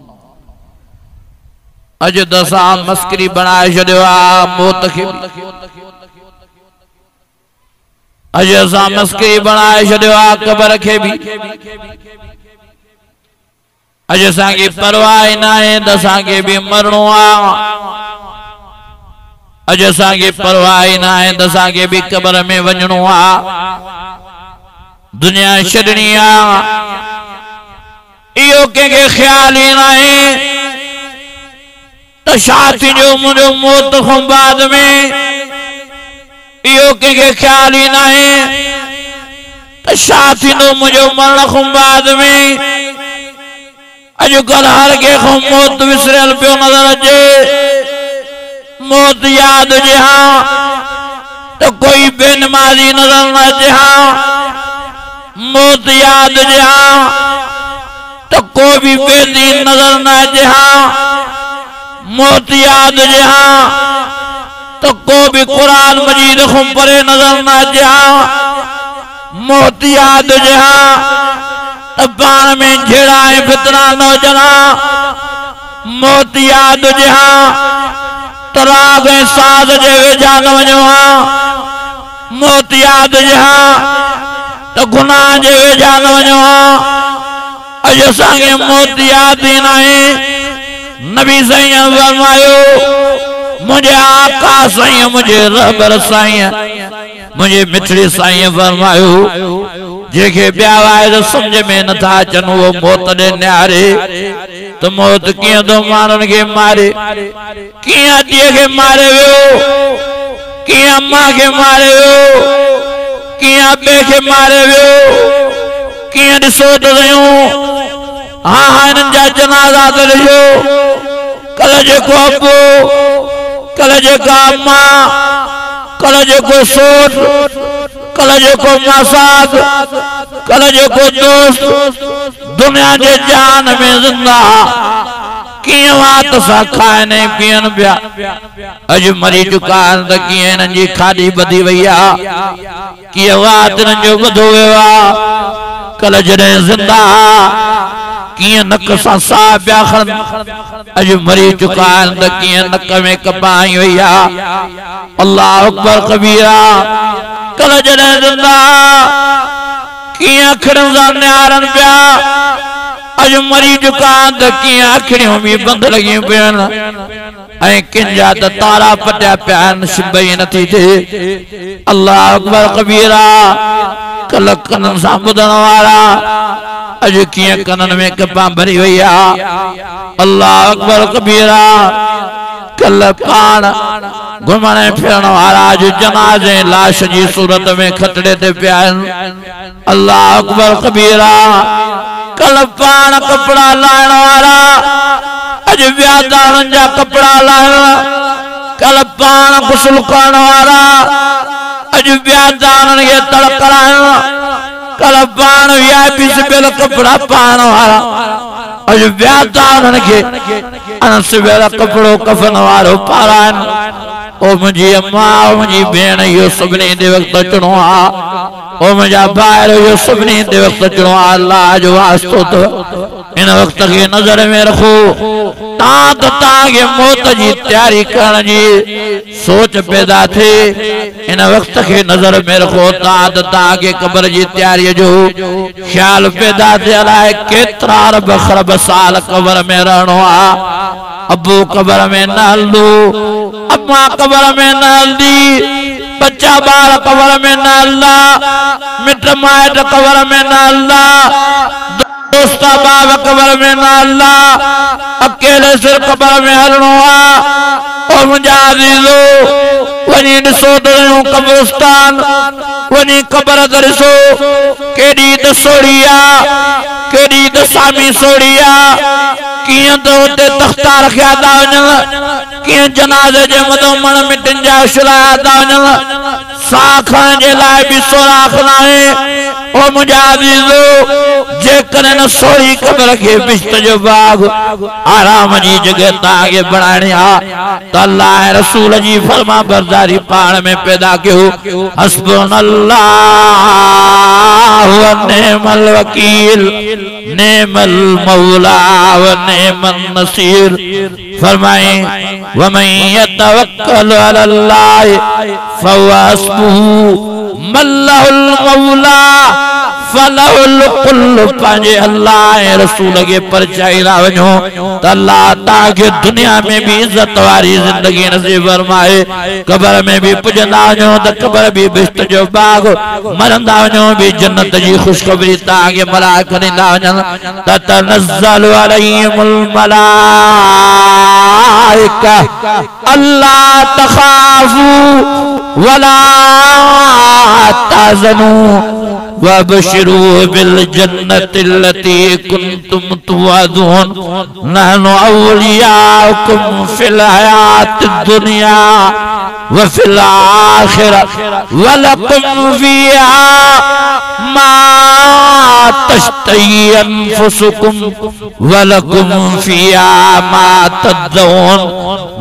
अज दसा मस्करी बनाए छॾियो आहे मौत खे अज असां मस्करी बनाए छॾियो आहे कबर खे बि अज असांखे परवाह न आहे त असांखे बि मरणो आहे अज असांखे परवाह न आहे त असांखे बि कबर में वञणो आहे दुनिया छॾणी आहे इहो कंहिंखे ख़्याल ई न आहे तो शादी जो मुझे मौत खां बाद में इहो कंहिंखे ख्याल ही ना है तो शादी जो मुझे मरण खां बाद में अॼुकल्ह हर के खां मौत विसरियल पियो नजर अचे मौत याद हुजे हाँ तो कोई बेनमाजी नजर न अचे हाँ मौत याद हुजे हाँ तो कोई भी बेदीन नजर न अचे हाँ मौत याद जहां तो को भी कुरान मजीद खुम परे नजर ना जहां मौत याद जहां तो पान में झेड़ा है फितना न जना मौत याद जहां तो राग साज जे जान वजहा मौत याद जहां तो गुनाह जे जान वजहा अज संगे मौत याद ही नहीं नबी साईं फरमायो मुझे आका साईं मुझे रहबर साईं मुझे मिठड़ी साईं फरमायो जेके ब्याह आए तो समझ में न था अचन वो मौत दे न्यारे तो मौत किया तो मारन के मारे किया दिए के मारे वो किया माँ के मारे वो किया बे के मारे वो किया दिसो तो हाँ हाँ इनजा जनाजा दलियो कलजे को अबू कलजे का अम्मा कलजे को सोट कलजे को मसाद कलजे को दोस्त दुनिया के जान में जिंदा किए बात सा खाए नहीं पियन पिया अज मरी चुका त किए इनजी खादी बधी वई आहे किए बात इनजो बधो वियो आहे कल जॾहिं जिंदा किए नक सां साह पिया खण अज मरी चुका त किए नक में कपाई वई आहे अल्लाह अकबर कबीरा कल जॾहिं जिंदा किए अखियुनि सां निहारनि पिया अज मरी चुका त किए अखियूं भी बंद लगी पियन ऐं किंजा त तारा पटिया पिया आहिनि शिबई नथी थिए अल्लाह अकबर कबीरा कल कनन सां ॿुधण वारा अज किए कनन में कपा भरी वई आहे अल्लाह अकबर कबीरा कल पाण घुमण फिरण वारा अज जनाज़े लाश जी सूरत में खतरे ते पिया आहिनि अल्लाह अकबर कबीरा कल पाण कपड़ा लाइण वारा अज व्यादारन जा कपड़ा लाइण कल पाण गुस्ल करण वारा अज व्यादारन के तड़कराइण कल पाण वीआईपी सिबियल कपड़ा पाइण वारा अज व्यादारन के अनसिबियल कपड़ो कफन वारो पाराइण ओ मुझी अम्मा ओ मुझी भेण यो सभिनी दे वक्त अचणो आहे ओ मुझा भाइर यो सभिनी दे वक्त अचणो आहे अल्लाह जो वास्तो तो इन वक्त के नजर में रखो तां के मौत जी तैयारी करण जी सोच पैदा थे इन वक्त के नजर में रखो तां के कब्र जी तैयारी जो ख्याल पैदा थे अलाए केतरा अरब खरब साल कब्र में रहणो आहे अबू कब्र में न हलदो अम्मा कब्र में न हलदी बच्चा बाल कब्र में न हलदा मिट माइट कब्र में न हलदा दोस्ता बाब कब्र में न हलदा अकेले सिर कब्र में हलणो आहे ओ मुंहिंजा अज़ीज़ो वञी ॾिसो त कब्रिस्तान वञी कब्र त ॾिसो केॾी त सोड़ी आहे केॾी त सामी सोड़ी आहे किए तो उते तख्ता रखिया था वञनि कि जनाजे जे मदो मण मिटन जा शुलाया ता वञन साखण जे लाइ भी सोराख न आहे। ओ मुंहिंजा अज़ीज़ो जेकॾहिं न सोई क़ब्र खे बिश्त जो बाग आराम जी जगह तव्हांखे बणाइणी आहे त अल्लाह ऐं रसूल जी फर्मा बरदारी पाण में पैदा कयो। हस्बुनल्लाहु व निअमल वकील निअमल मौला व निअमन नसीर। फरमाए वमन यतवक्कल अलल्लाह फहुव हस्बुहु मल्लहुल मौला फलहुल कुल्लु। पंहिंजे अल्लाह ऐं रसूल खे परचाईंदा वञो त अल्लाह तव्हांखे दुनिया में भी इज्जत वारी जिंदगी नसीब फरमाए, क़ब्र में भी पुॼंदा वञो त क़ब्र भी बिश्त जो बाग, मरंदा वञो भी जन्नत जी ख़ुशख़बरी तव्हांखे मलाइक ॾींदा वञनि। ततनज़्ज़लु अलैहिमुल मलाइका अल्ला तख़ाफू वला तहज़नू वबशिरू बिल जन्नतिल्लती कुंतुम तुअदून नहनु औलियाउकुम फिल हयातिद दुनिया व फिल आखिरह वलकुम फीहा मा तश्तही अनफुसुकुम वलकुम फीहा मा तदऊन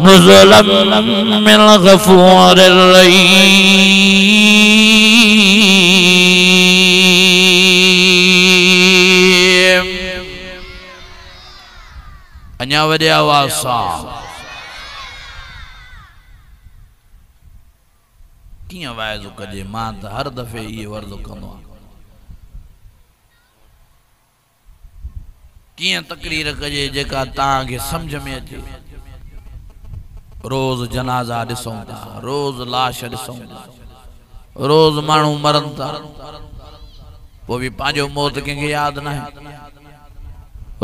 नुज़ुलन मिन गफूरिर रहीम। अञा वॾे आवाज़ सां कीअं वाइदो कजे? मां त हर दफ़े इहे वर्दो कंदो आहियां। कीअं तकरीर कजे जेका तव्हांखे सम्झ में अचे? रोज़ जनाज़ा ॾिसूं था, रोज़ लाश ॾिसूं था, रोज़ माण्हू मरनि था, पोइ बि पंहिंजो मौत कंहिंखे यादि न आहे।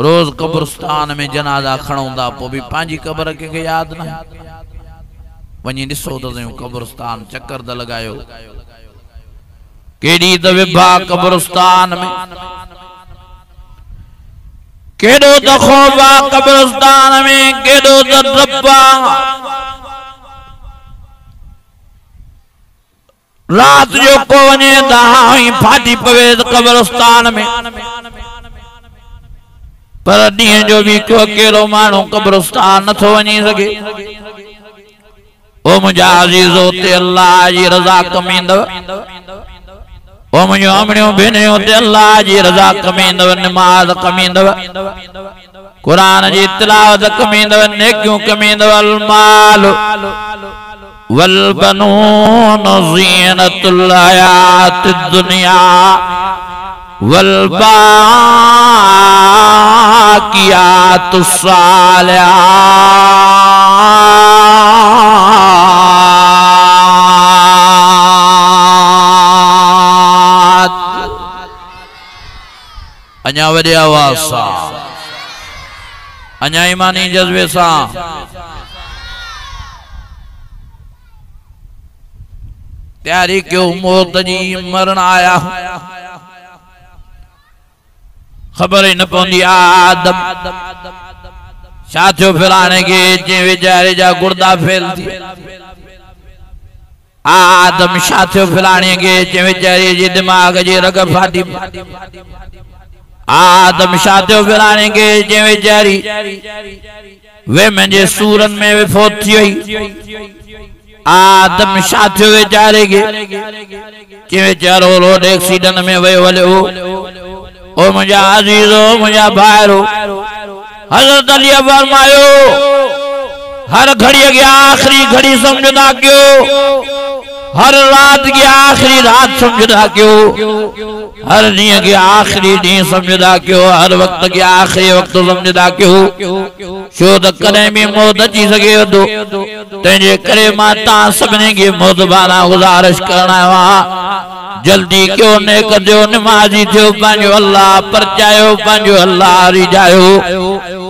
रोज़ कब्रस्तान में जनाज़ा खणूं था, पोइ बि पंहिंजी क़ब्र कंहिंखे यादि न आहे। वञी ॾिसो त सही कब्रस्तान, चक्कर त लॻायो। केॾी त विभा कब्रस्तान में, केॾो त ख़ौफ आहे कब्रस्तान में, केॾो त डप आहे। रात जो को वञे त हाई फाटी पवे कब्रस्तान में, पर ॾींहं जो भी को अकेलो माण्हू कब्रस्तान नथो वञी सघे। ओ मुंहिंजा अज़ीज़ो ते अल्लाह जी रज़ा कमींदव। ओ मुंहिंजो अमड़ियूं भेनरियूं ते अल्लाह जी रज़ा कमींदव, नमाज़ कमींदव, क़ुरान जी तिलावत कमींदव, नेकियूं कमींदव। अल माल वल बनून ज़ीनतुल हयातिद दुनिया वल बाक़ियातुस सालिहात। अञा वॾे आवाज़ सां, अञा ईमानी जज़्बे सां तैयारी क्यों? मौत जी मरण आया, खबर ही न पवंदी। आदम छा थियो फिराणे खे, जे वेचारे जा गुर्दा फेल थी। आदम छा थियो फिराणे खे, जे वेचारे जे दिमाग़ जी रग फाटी। आदम छा थियो फिराणे खे, जे वेचारी वे मुंहिंजे सूरन में विफोत थी वई। आदम छा थियो वेचारे खे, जे वेचारो रोड एक्सीडेंट में वियो हलियो। ओ मुंहिंजा अज़ीज़ो, मुंहिंजा भाइरो, हज़रत अली फरमायो हर घड़ी के आखिरी घड़ी समझदा क्यों, हर रात की आखिरी रात समझदा क्यों, हर ॾींहं के आखिरी ॾींहुं समझदा क्यों, हर वक्त के आखिरी वक्त समझदा क्यों? छो त कॾहिं भी मौत अची सघे थो। तंहिंजे करे मां तव्हां सभिनी खे मौतबाना गुज़ारिश करण आयो आहियां, जल्दी क्यों ने कजो, नमाज़ी थियो, पंहिंजो अल्लाह परचायो, पंहिंजो अल्लाह रिझायो।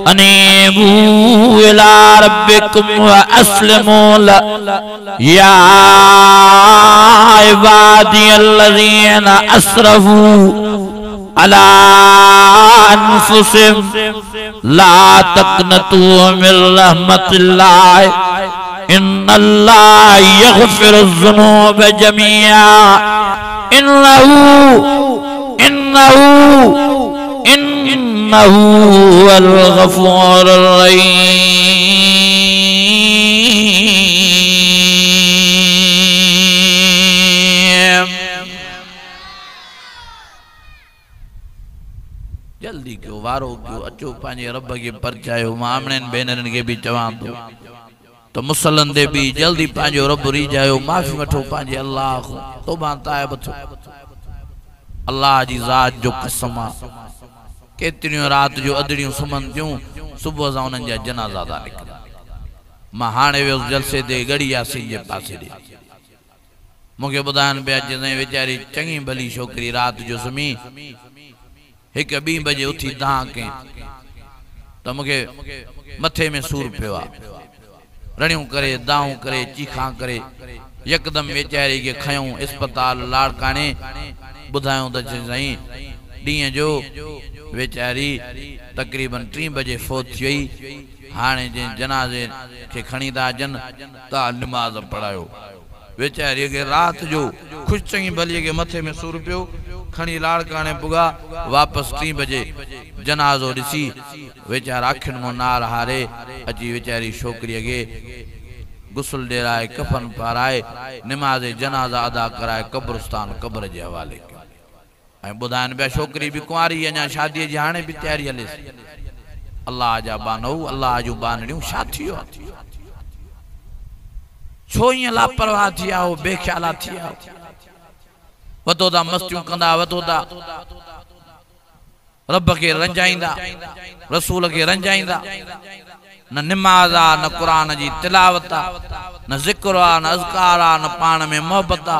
अनीबू इला रब्बिकुम व अस्लिमू या इबादी अल्लज़ीना असरफू अला अनफुसिहिम ला तक़नतू मिन रहमतिल्लाह इन्नल्लाह यग़फ़िरुज़्ज़ुनूब जमीआ इन्नहू हुवल गफ़ूरुर रहीम। जल्दी क्यों वारो क्यों अचो पांजे रब के परचायो मामणन भेनरन के भी चवां तो मुसलन दे भी जल्दी पांजो रब री जायो माफी वठो पांजे अल्लाह को तौबा तायब थो। अल्लाह जी ज़ात जो कसम केतरियों रात जो अदड़ियों सुमन थियूं सुबह सा उनन जा जनाजा दा निकरन। मां हाणे वियो जलसे ते गड़िया सिंह जे पासे दे मुखे बुधान पे जने बेचारी चंगी भली छोकरी रात जो सुमी 1-2 बजे उठी दां के तो मुखे मथे में सूर पियो आ रणियों करे दाऊं करे चीखा करे यकदम बेचारी के खयूं अस्पताल लाड़काने बुधायूं त साईं ॾींहं जो बेचारी तकरीबन 3 बजे फोत थी हाणे जे जनाजे के खणी ता जन ता नमाज पढ़ायो बेचारी के रात जो खुश चंगी भली के मथे में सूर पियो खणी लाड़काने पुगा वापस 3 बजे जनाजो दिसी बेचारा अखिन मो नार हारे अची बेचारी छोकरी के गुस्ल डेराए कफन पाराए नमाज जनाजा अदा कराए कब्रस्तान कब्र के हवाले बुधान पिया छोकरी भी कुंवारी अञा शादी जी हाणे भी तैयारी हले अल्लाह जा बानो अल्लाह जो बानड़ियों छा थियो छो ईअं लापरवाह थी आओ बेख्याला थी आओ वतो ता मस्तियों कंदा वतो ता रब के रंजाइंदा रसूल के रंजाइंदा न नमाज आ न कुरान जी तिलावत आ न जिक्र आ न अज़कार आ न पान में मोहब्बत आ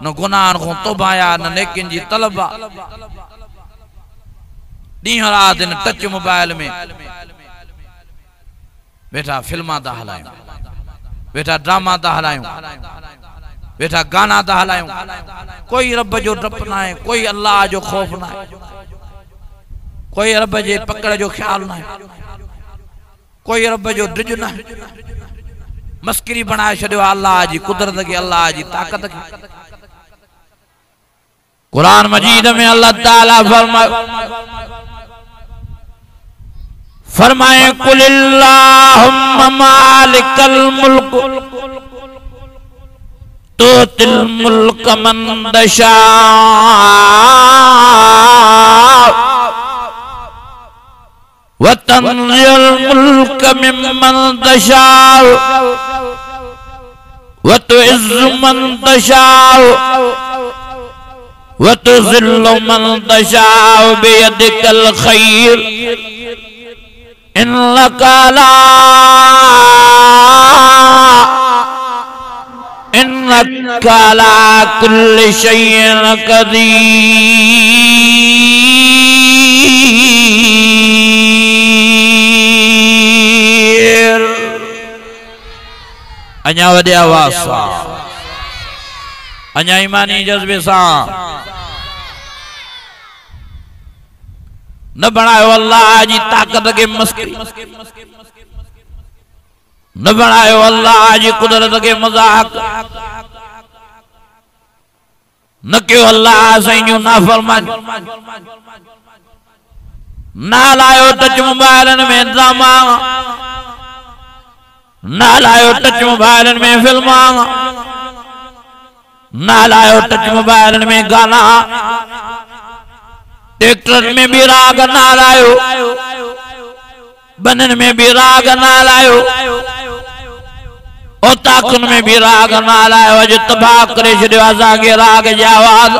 न गुनाहन को तौबा आ न नेकिन जी तलब आ ॾींहं रात इन टच मोबाइल में बेटा फिल्मा ता हलायूं बेटा ड्रामा ता हलायूं बेटा गाना ता हलायूं कोई रब जो डप ना है कोई अल्लाह जो खौफ ना है कोई रब जे पकड़ जो ख्याल ना है कोई रब जो डिज ना है मस्करी बनाए छड़ियो अल्लाह जी कुदरत के अल्लाह जी ताकत के कुरान मजीद में अल्लाह ताला फरमाए कुलिल्लाहुम्मा मालिकल मुल्क तुतिल मुल्क मन तशा व तन्ज़िल मुल्क मिम्मन तशा व तुइज़्ज़ु मन तशा व तुज़िल्लु मन तशा बियदिकल खैर इन्नका अला कुल्लि शैइन क़दीर। अञा वॾे आवाज़ सां अञा ईमानी जज्बे सां न बनायो अल्लाह जी ताकत के मस्करी न बनायो अल्लाह जी कुदरत के मजाक न क्यों अल्लाह सही नाफरमान ना लायो टच मोबाइल में ड्रामा ना लायो टच मोबाइल में फिल्मा ना लायो टच मोबाइल में गाना ट्रैक्टर में भी राग ना लायो बनन में भी राग ना लायो और ताकुन में भी राग ना लायो अज तबाह करे छड़ियो असां के राग जी आवाज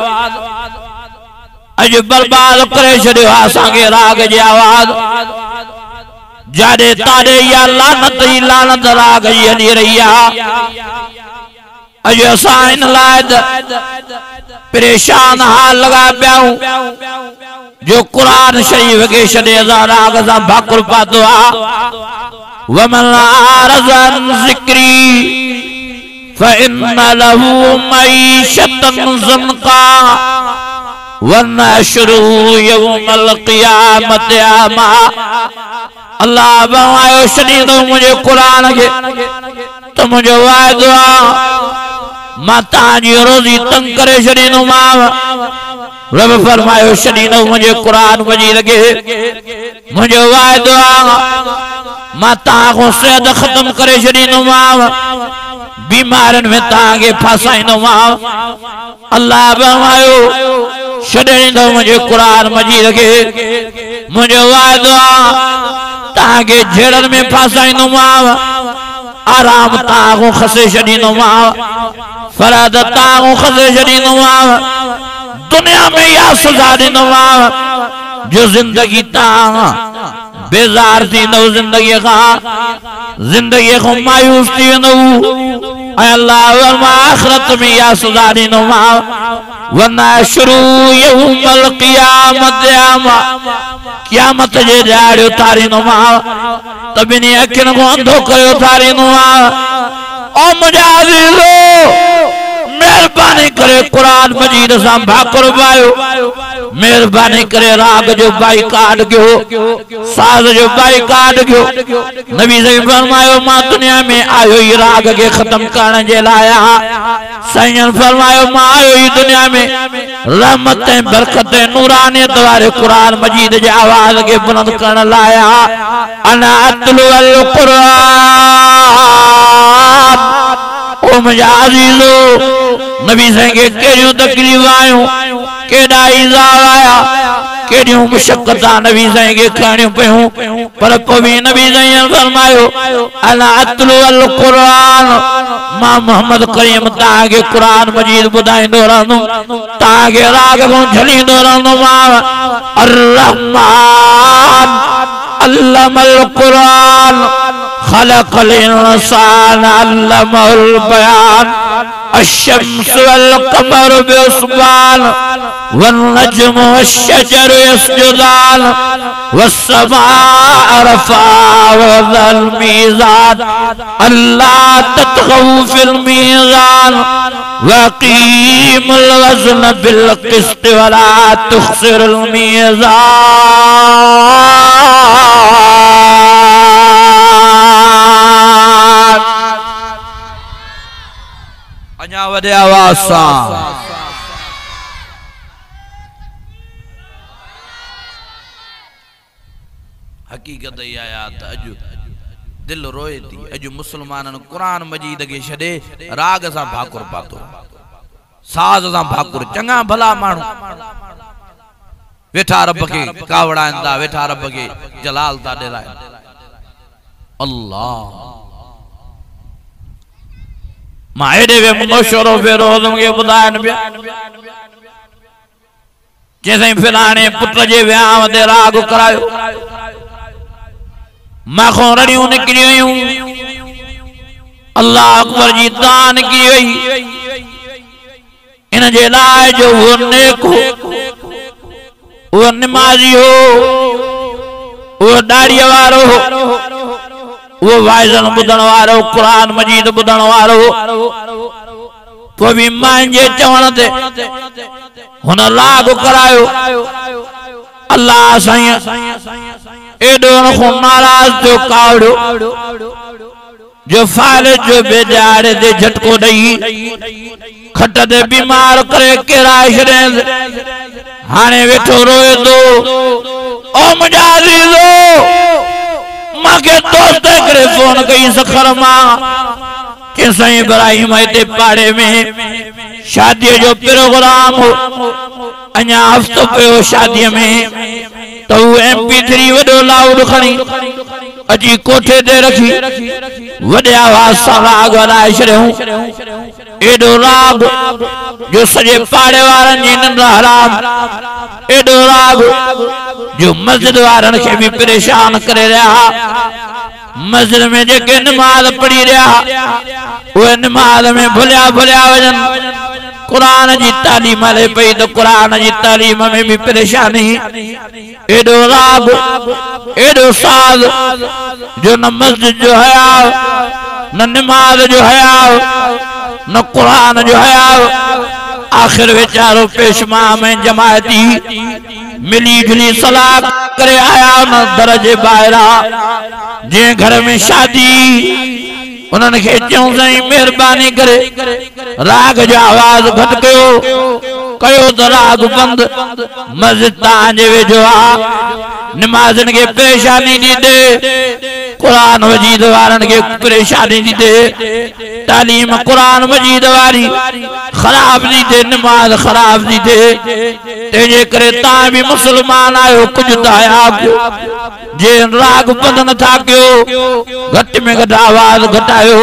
अज बर्बाद करे छड़ियो असां के राग जी आवाज जाडे ताडे या लानत ही लानत राग जी हली रही आ अज असां इन लाइ परेशान हाल लगा पियाऊं जो कुरान शरीफ के छड़े राग सा भाकुर पातो आ वमन आरज़ अन ज़िक्री फ़इन्न लहू मईशतन ज़न्का वनशरू यौमल क़ियामत आमा। अल्लाह फरमायो शनीदो मुझे कुरान के तो मुझे वायदो मां ताजी रोजी तंग करे शनीदो मां। रब फरमायो शनीदो मुझे कुरान मजीद के मुझे वायदो मां ताको सेहत खत्म करे शनीदो मां। बीमारन में तागे फसाइनो मां। अल्लाह फरमायो शनीदो मुझे कुरान मजीद के मुझे वायदो ताके झेड़न में फसाइनो मां। आराम ताको खसे शनीदो मां। फराद ताको खसे शनीदो मां। दुनिया में या सजा दीनो मां जो जिंदगी ता बेजार थी नो जिंदगी को मायूस थी नो। अल्लाह आखिरत में या सजा दीनो मां। वनशरू यौमल क़ियामत आमा। क़यामत जे ॾियारे उतारीनो मां तबिनी अखियुनि को अंधो करे उतारीनो मां। ओ मुंहिंजा अज़ीज़ो मेहरबानी करे कुरान मजीद सां भाकुर पायो। मेहरबानी करे राग जो बाइकाट कयो साज जो बाइकाट कयो। नबी सही फरमायो मां दुनिया में आयो ही राग के खत्म करण जे लाइ। साईं फरमायो मां आयो ही दुनिया में रहमतें बरकतें नूरानियत वारे कुरान मजीद जे आवाज के बुलंद करण लाइ। अना अतलु अल कुरान। ओ मुझा अज़ीज़ो नबी साईं के केड़ियों तकलीफ आयूं केड़ा इज़ार आया केड़ियों मुशक्क़त नबी साईं के खणियों पयूं पर पोइ नबी साईं फरमायो अला अतलु अल कुरान। मां मोहम्मद करीम ताके कुरान मजीद बुधाइंदो रहंदुम ताके राग को झलींदो रहंदुम। अर रहमान अल्लमल कुरान खलक़ल इंसान अल्लमहुल बयान। अश्शम्स वल क़मर बिहुस्बान वन्नज्मु वश्शजरु यस्जुदान वस्समाअ रफ़अहा ववज़अल मीज़ान अल्ला ततग़ौ फ़िल मीज़ान वक़ीमुल वज़न बिल क़िस्त वला तुख़्सिरुल मीज़ान। अञा वॾे आवाज़ सां हकीकत ही आया त अॼु दिल रोए थी। अॼु मुसलमानन कुरान मजीद के छॾे राग सां भाकुर पातो साज सां भाकुर। चङा भला माण्हू वेठा रब के कावड़ाइनि था वेठा रब के जलाल था ॾिराइनि। अल्लाह मां हेॾे वे मशवरो फेरो के ॿुधाइनि पिया जैसे फिलाने पुट जे विहांव ते राग करायो माखों रड़ियूं निकिरियूं अल्लाह अकबर जी दान की वई। इन जे लाइ जो वो नेक हो वो निमाज़ी हो वो दाढ़ी वारो हो वो वाइज़न ॿुधण वारो कुरान मजीद ॿुधण वारो तो भी मांजे चवण ते हुन लाग करायो। अल्लाह साईं एडो को नाराज जो कावड़ो जो फाल जो बेजारे दे झटको दई खट दे बीमार करे केराए छड़े हाने वेठो रोए दो। ओ मुंहिंजा अज़ीज़ो मां के दोस्त करे फोन कई सखर मां के साईं इब्राहिम इते पाड़े में शादी जो प्रोग्राम हो अञा हफ्तो पियो शादी में तो MP3 वडो लाउड खणी अजी कोठे ते रखी वडे आवाज सां राग हलाए छड़ियो। एडो राग जो सजे पाड़े वारन जी निंड हराम एडो राग जो मस्जिद वारन के भी परेशान करे रहा। मस्जिद में जेके नमाज पढ़ी रहा वो नमाज में भुलिया भुलिया वजन कुरान जी तालीम हले पई तो कुरान जी तालीम में भी परेशानी। एडो राग एडो साज जो न मस्जिद जो हया न नमाज जो हया न कुरान जो हया आखिर वेचारो पेशमा में जमायती मिली जुली सलाह करे आया न दरजे बाहरा जे घर में शादी उन्होंने के चऊं साईं मेहरबानी करे राग जो आवाज घट कयो तो राग बंद मस्जिद तांजे वेझो आ नमाज़न के परेशानी दी दे कुरान मजीद वारन के परेशानी दी दे तालीम कुरान मजीद वारी खराब दी दे नमाज खराब दी दे तेजे करे ता भी मुसलमान आयो कुछ ताया जे राग बंद न था कयो घट में घट आवाज घटायो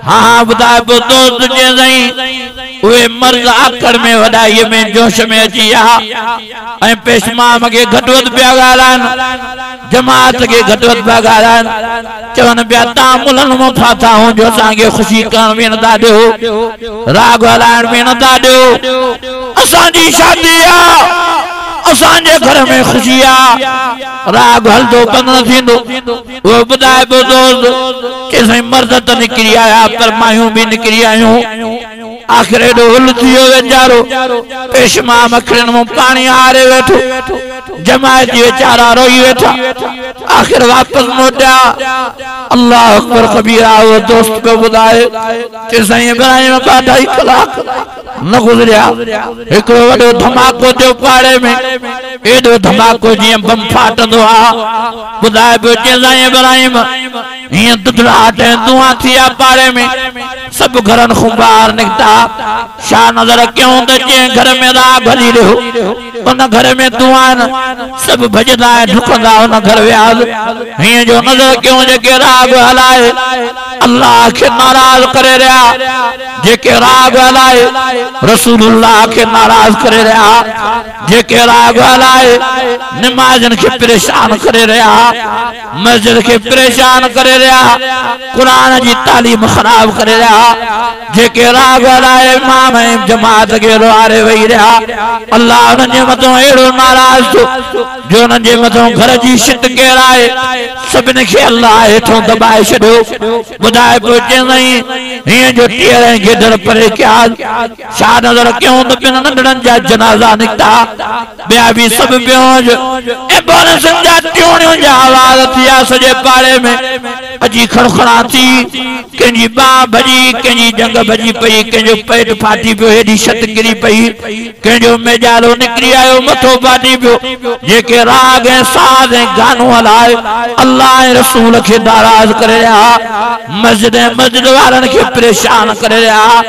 हाँ बुधाए पो दोस्त जे साईं वे मर्द आकर में वडाई में जोश में अची आ पेशमाम के घटवत पिया ॻाल्हाइनि जमात के घटवत पिया ॻाल्हाइनि चवनि पिया तव्हां मुल्हनि मां फाथा हो जो असांखे ख़ुशी करण में नथा ॾियो राग हलाइण में नथा ॾियो असांजी शादी आ असांजे घर में खुशी आ राग हलदो बंद न थींदो वो ॿुधाए पियो दोस्त के साईं मर्द त निकिरी आया पर मायूं भी निकिरी आयूं आखिर एडो हुल थियो वेचारो पेशमा मखड़न में पानी हारे वेठो जमायत वेचारा रोई वेठा आखिर वापस मोटा अल्लाह अकबर कबीरा वो दोस्त को बुधाए के साईं इब्राहिम का 2.5 कलाक न गुजरिया एक वडो धमाको थियो पाड़े में एडो धमाको जी बम फाटंदो आ बुधाए पियो के साईं इब्राहिम हिय दुधड़ाहट दुआ थिया पाड़े में सब घरन खां बाहर निकता शा नजर क्यों त जे घर में राग हली रहो उन घर में दुआन सब भजदा ढुकंदा उन घर व्याज हिय जो नजर क्यों जेके राग हलाए अल्लाह के नाराज करे रहा जेके राग हलाए रसूलुल्लाह के नाराज करे रहा जेके राग हलाए नमाजन के परेशान करे रहा मस्जिद के परेशान करे रहा कुरान जी तालीम खराब करे रहा जेके राग हलाए इमाम जमात के रोआरे वही रहा अल्लाह उनजे मथों एड़ो नाराज थो जो उनजे मथों घर जी छित केराए सभिनी खे अल्लाह हेठों दबाए छॾियो ॿुधाए पियो चईं हीअं जो टीअर ऐं गेडर परे कया छा नज़र कयूं त ॿिनि नंढड़नि जा जनाज़ा निकिता ॿिया बि सभु बेहोश ऐं बोनसनि जा टियोणियूं जा आवाज़ थिया सॼे पाड़े में अजी खड़खड़ा थी कंहिंजी बांह भॼी कंहिंजी जंग भॼी पई कंहिंजो पेट फाटी पियो हेॾी छत किरी पई कंहिंजो मेजालो निकिरी आयो मथो फाटी पियो जेके राग ऐं साज़ ऐं गानो हलाए अल्लाह ऐं रसूल खे नाराज़ करे रहा मस्जिद वारनि खे परेशान करे रहा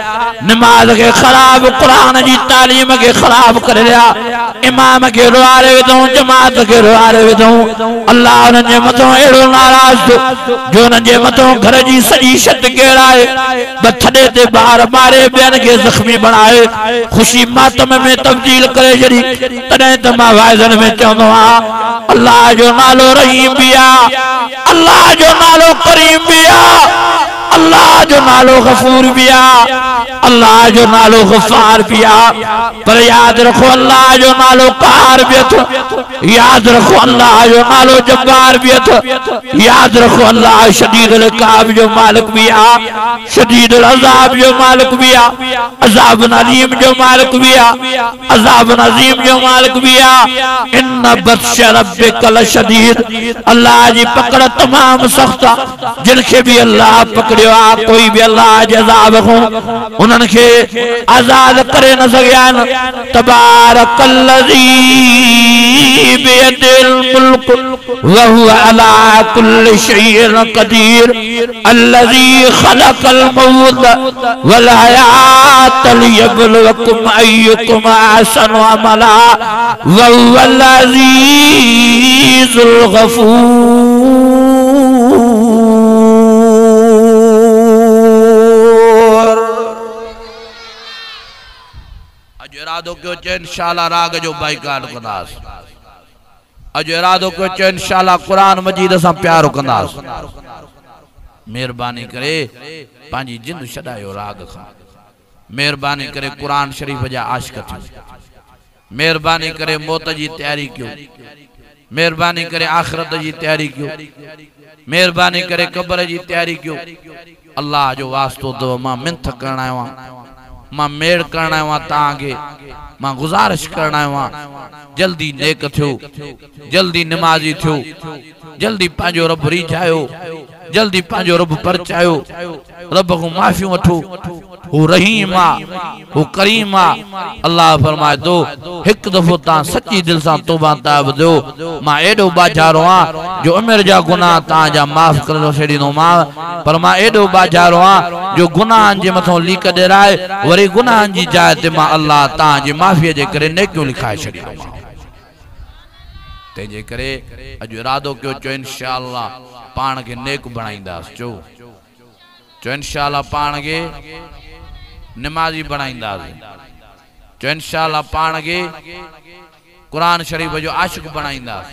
नमाज के खराब कुरान जी तालीम के खराब करे रहा इमाम के रोआरे विधऊं जमात के रोआरे विधऊं अल्लाह उनजे मथों एड़ो नाराज़ थियो जो उनजे मथों घर जी सॼी छत केराए थॾे ते ॿार मारे ॿियनि खे ज़ख्मी बणाए ख़ुशी मातम में तब्दील करे छॾी तॾहिं त मां वाइज़नि में चवंदो आहियां अल्लाह जो नालो रहीम भी आ अल्लाह जो नालो करीम भी आ अल्लाह जो नालो गफूर भी आ अल्लाह जो नालो गफार भी आ पर याद रखो अल्लाह जो नालो क़हार भी अथो याद रखो अल्लाह जो नालो जब्बार भी अथो याद रखो अल्लाह शदीदुल इक़ाब जो मालिक भी आ शदीदुल अज़ाब जो मालिक भी आ अज़ाब अलीम जो मालिक भी आ अज़ाब अज़ीम जो मालिक भी आ इन्न बत्श रब्बिक लशदीद अल्लाह जी पकड़ तमाम सख्त जिनके भी अल्लाह पकड़ियो आ कोई भी अल्लाह जे अज़ाब को उन्हनि खे आज़ाद करे न सघिया आहिनि तबारकल्लज़ी बियदिल मुल्क व हुवा अला कुल्लि शैइन क़दीर अल्लज़ी खलक़ल मौत वल हयात लियब्लुवकुम अय्युकुम अहसनु अमला व हुवल अज़ीज़ुल गफूर इरादो क्यों चे इंशाल्लाह राग जो बाइकाट कंदास अज इरादो क्यों चे इंशाल्लाह कुरान मजीद से प्यार कंदास मेहरबानी करे पांजी जिंद छडायो राग खां मेहरबानी करे कुरान शरीफ जा आशिक थी मेहरबानी करे मौत जी तैयारी क्यों मेहरबानी करे आखिरत जी तैयारी क्यों मेहरबानी करे कब्र जी तैयारी क्यों अल्लाह जो वास्तो तो मां मिन्नत करण आयो मां मेड़ करना है तांगे मां गुजारिश करना है जल्दी नेक थियो जल्दी नमाजी थियो जल्दी पांजो रब रिझायो जल्दी पांजो रब परचायो रब को माफी वठो हु रहीम आ हु करीम आ अल्लाह फरमाए दो एक दफो ता सच्ची दिल से तौबा ताब दो मां एडो बाजारो आ जो उमर जा गुनाह ता जा माफ कर छड़ी नो मां पर मां एडो बाजारो आ जो गुनाह जे मथो लीक डेराए वरी गुनाह जी जाय ते मां अल्लाह ता जी माफी जे करे नेकियो लिखाए छड़ी नो ते जे करे अज इरादो क्यों चो इंशाअल्लाह पान के नेक बनाइंदास चो इंशाअल्लाह पान के नमाजी बनाइंदास चो इंशाअल्लाह पान के कुरान शरीफ जो आशिक बनाइंदास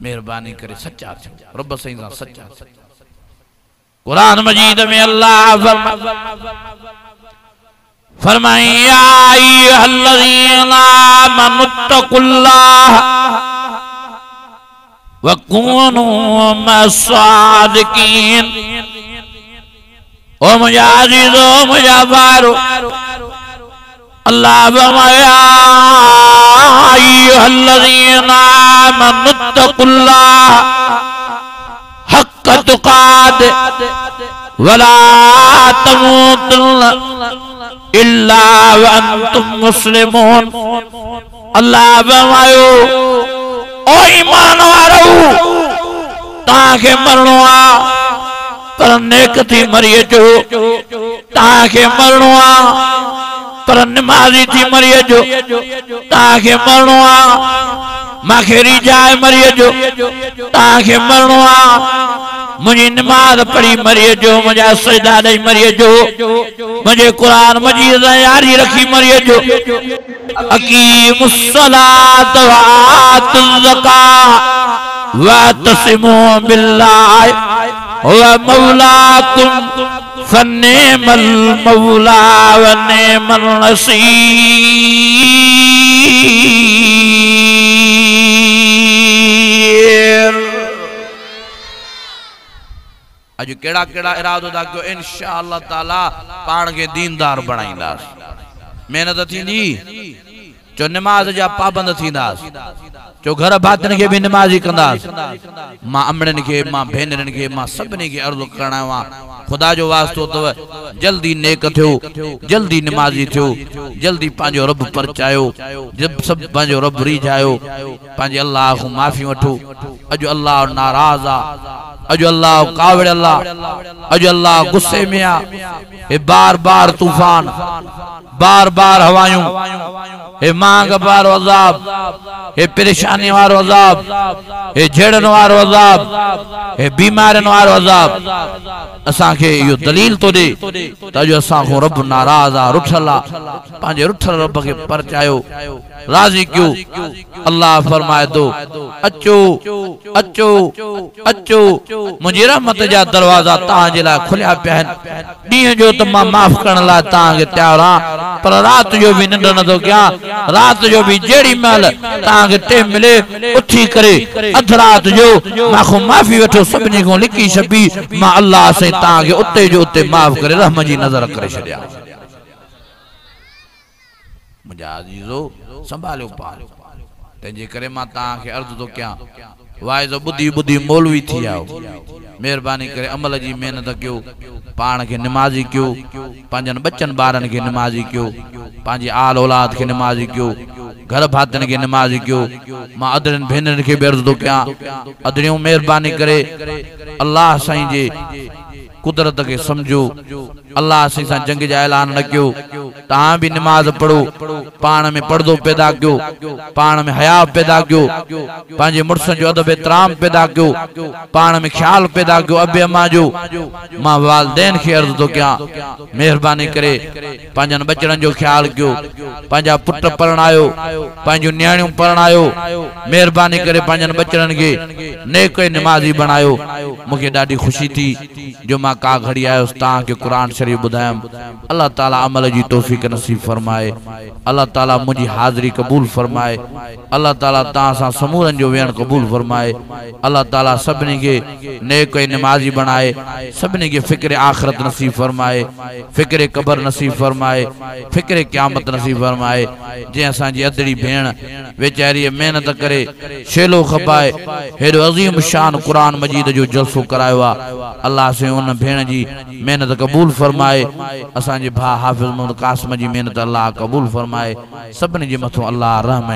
मेहरबानी करे सच्चा थियो रब सही सा सच्चा कुरान मजीद में अल्लाह फरमाए या अय्युहल्लज़ीना आमनुत्तकुल्लाह वकूनू मस्सादिकीन ओ मुझे अजीजो मुझे बारो अल्लाह फरमाया अय्युहल्लज़ीना आमनुत्तकुल्लाह हक़्क़ तुक़ातिह वला तमूतुन्ना इल्ला व अंतुम मुस्लिमून अल्लाह फरमायो ओ ईमान वारो ताके मरणो आ पर नेक थी मरिए जो ताके मरणो आ पर नमाजी थी मरिए जो ताके मरणो आ माखेरी जाए मरिए जो ताके मरणो आ मुझे नमाज पढ़ी मरिए जो मुझे सजदा दई मरिए जो मुझे कुरान मजीद यारी रखी मरिए जो अकीमुस सलात व आतुज़ ज़कात वअतसिमू बिल्लाहि व मौलाकुम फन्निअमल मौला व निअमल नसीर अज केड़ा केड़ा इरादो दा क्यों इंशाअल्लाह ताला पाण के दीनदार बनाइंदास मेहनत थींदी जो नमाज जा पाबंद थींदास जो घर भातन के भी नमाजी कंदास मां अमड़न के मां भेनरन के मां सबने के अर्ज करना वा खुदा जो वास्तो तो जल्दी नेक थियो जल्दी नमाजी थियो जल्दी पांजो रब परचायो जब सब पांजो रब रिझायो पांजे अल्लाह को माफी वठो अज अल्लाह नाराज आ अज अल्लाह कावड़ अल्लाह अज अल्लाह गुस्से में आ ए बार बार तूफान बार बार हवायूं ए मांग बार अजाब ए परेशानी वारो अजाब ए झेड़न वारो अजाब ए बीमारन वारो अजाब असा के यो दलील तो दे ताजो असा को रब नाराज आ रुठला पांजे रुठल रब के परचायो राजी क्यों अल्लाह फरमाए दो अचो अचो अचो मुझे रहमत जा दरवाजा ताजे ला खुलिया पहन डी जो तो मां माफ करन ला तांगे तैयार आ पर रात जो भी निंड न तो क्या रात जो भी जेड़ी महल तांगे ते मिले उठी करे अध रात जो मां को माफी वठो सबनी को लिखी छबी मां अल्लाह से तांगे उते जो उते माफ करे रहमत जी नजर करे छड़िया मुझा अजीजो संभालो पाल तेजे करे मां ता के अर्ज तो क्या वाइजो बुद्धि बुद्धि मौलवी थी आओ मेहरबानी करे अमल जी मेहनत क्यों पान के नमाजी क्यों पांजन बच्चन बारन के नमाजी क्यों पांजी आल औलाद के नमाजी क्यों घर भातन के नमाजी क्यों मां अदरन भेनन के बेर्ज तो क्या अदरियों मेहरबानी करे अल्लाह साईं जे कुदरत के समझो अल्लाह से जंग जा ऐलान न क्यों ता भी नमाज पढ़ो पान में पर्दो पैदा क्यों पान में हया पैदा क्यों पांजे मुर्सन जो अदब एहतराम पैदा क्यों पान में ख्याल पैदा क्यों अबे अम्मा जो मां वालदैन के अर्ज तो क्या मेहरबानी करे पांजन बच्चन जो ख्याल क्यों पांजा पुट परणायो पांजो न्याणियों परणायो मेहरबानी करे पांजन बच्चन के नेक नमाजी बनायो मुझे डाडी खुशी थी जो मां का घड़ी आयो ता के कुरान शरीफ बुधायम अल्लाह ताला अमल जी तौफीक तौफीक नसीब फरमाए। अल्लाह ताला मुझी हाज़री कबूल फरमाए। अल्लाह ताला तां सां समूरन जो वेण कबूल फरमाए। अल्लाह ताला सबनी के नेक नमाजी बनाए, सबनी के फिक्र आखिरत नसीब फरमाए, फिक्र कबर नसीब फरमाए, फिक्र क़यामत नसीब फरमाए। जे असांजी अदड़ी भेण वेचारी मेहनत करे शेलो खपाए हेडो अज़ीम शान कुरान मजीद जो जलसो करायो आ। अल्लाह से उन भेण जी मेहनत कबूल फरमाए। असांजे भा हाफिज़ मोहम्मद कासिम जी मेहनत अल्लाह कबूल फरमाए। सबनी जे मथों अल्लाह रहम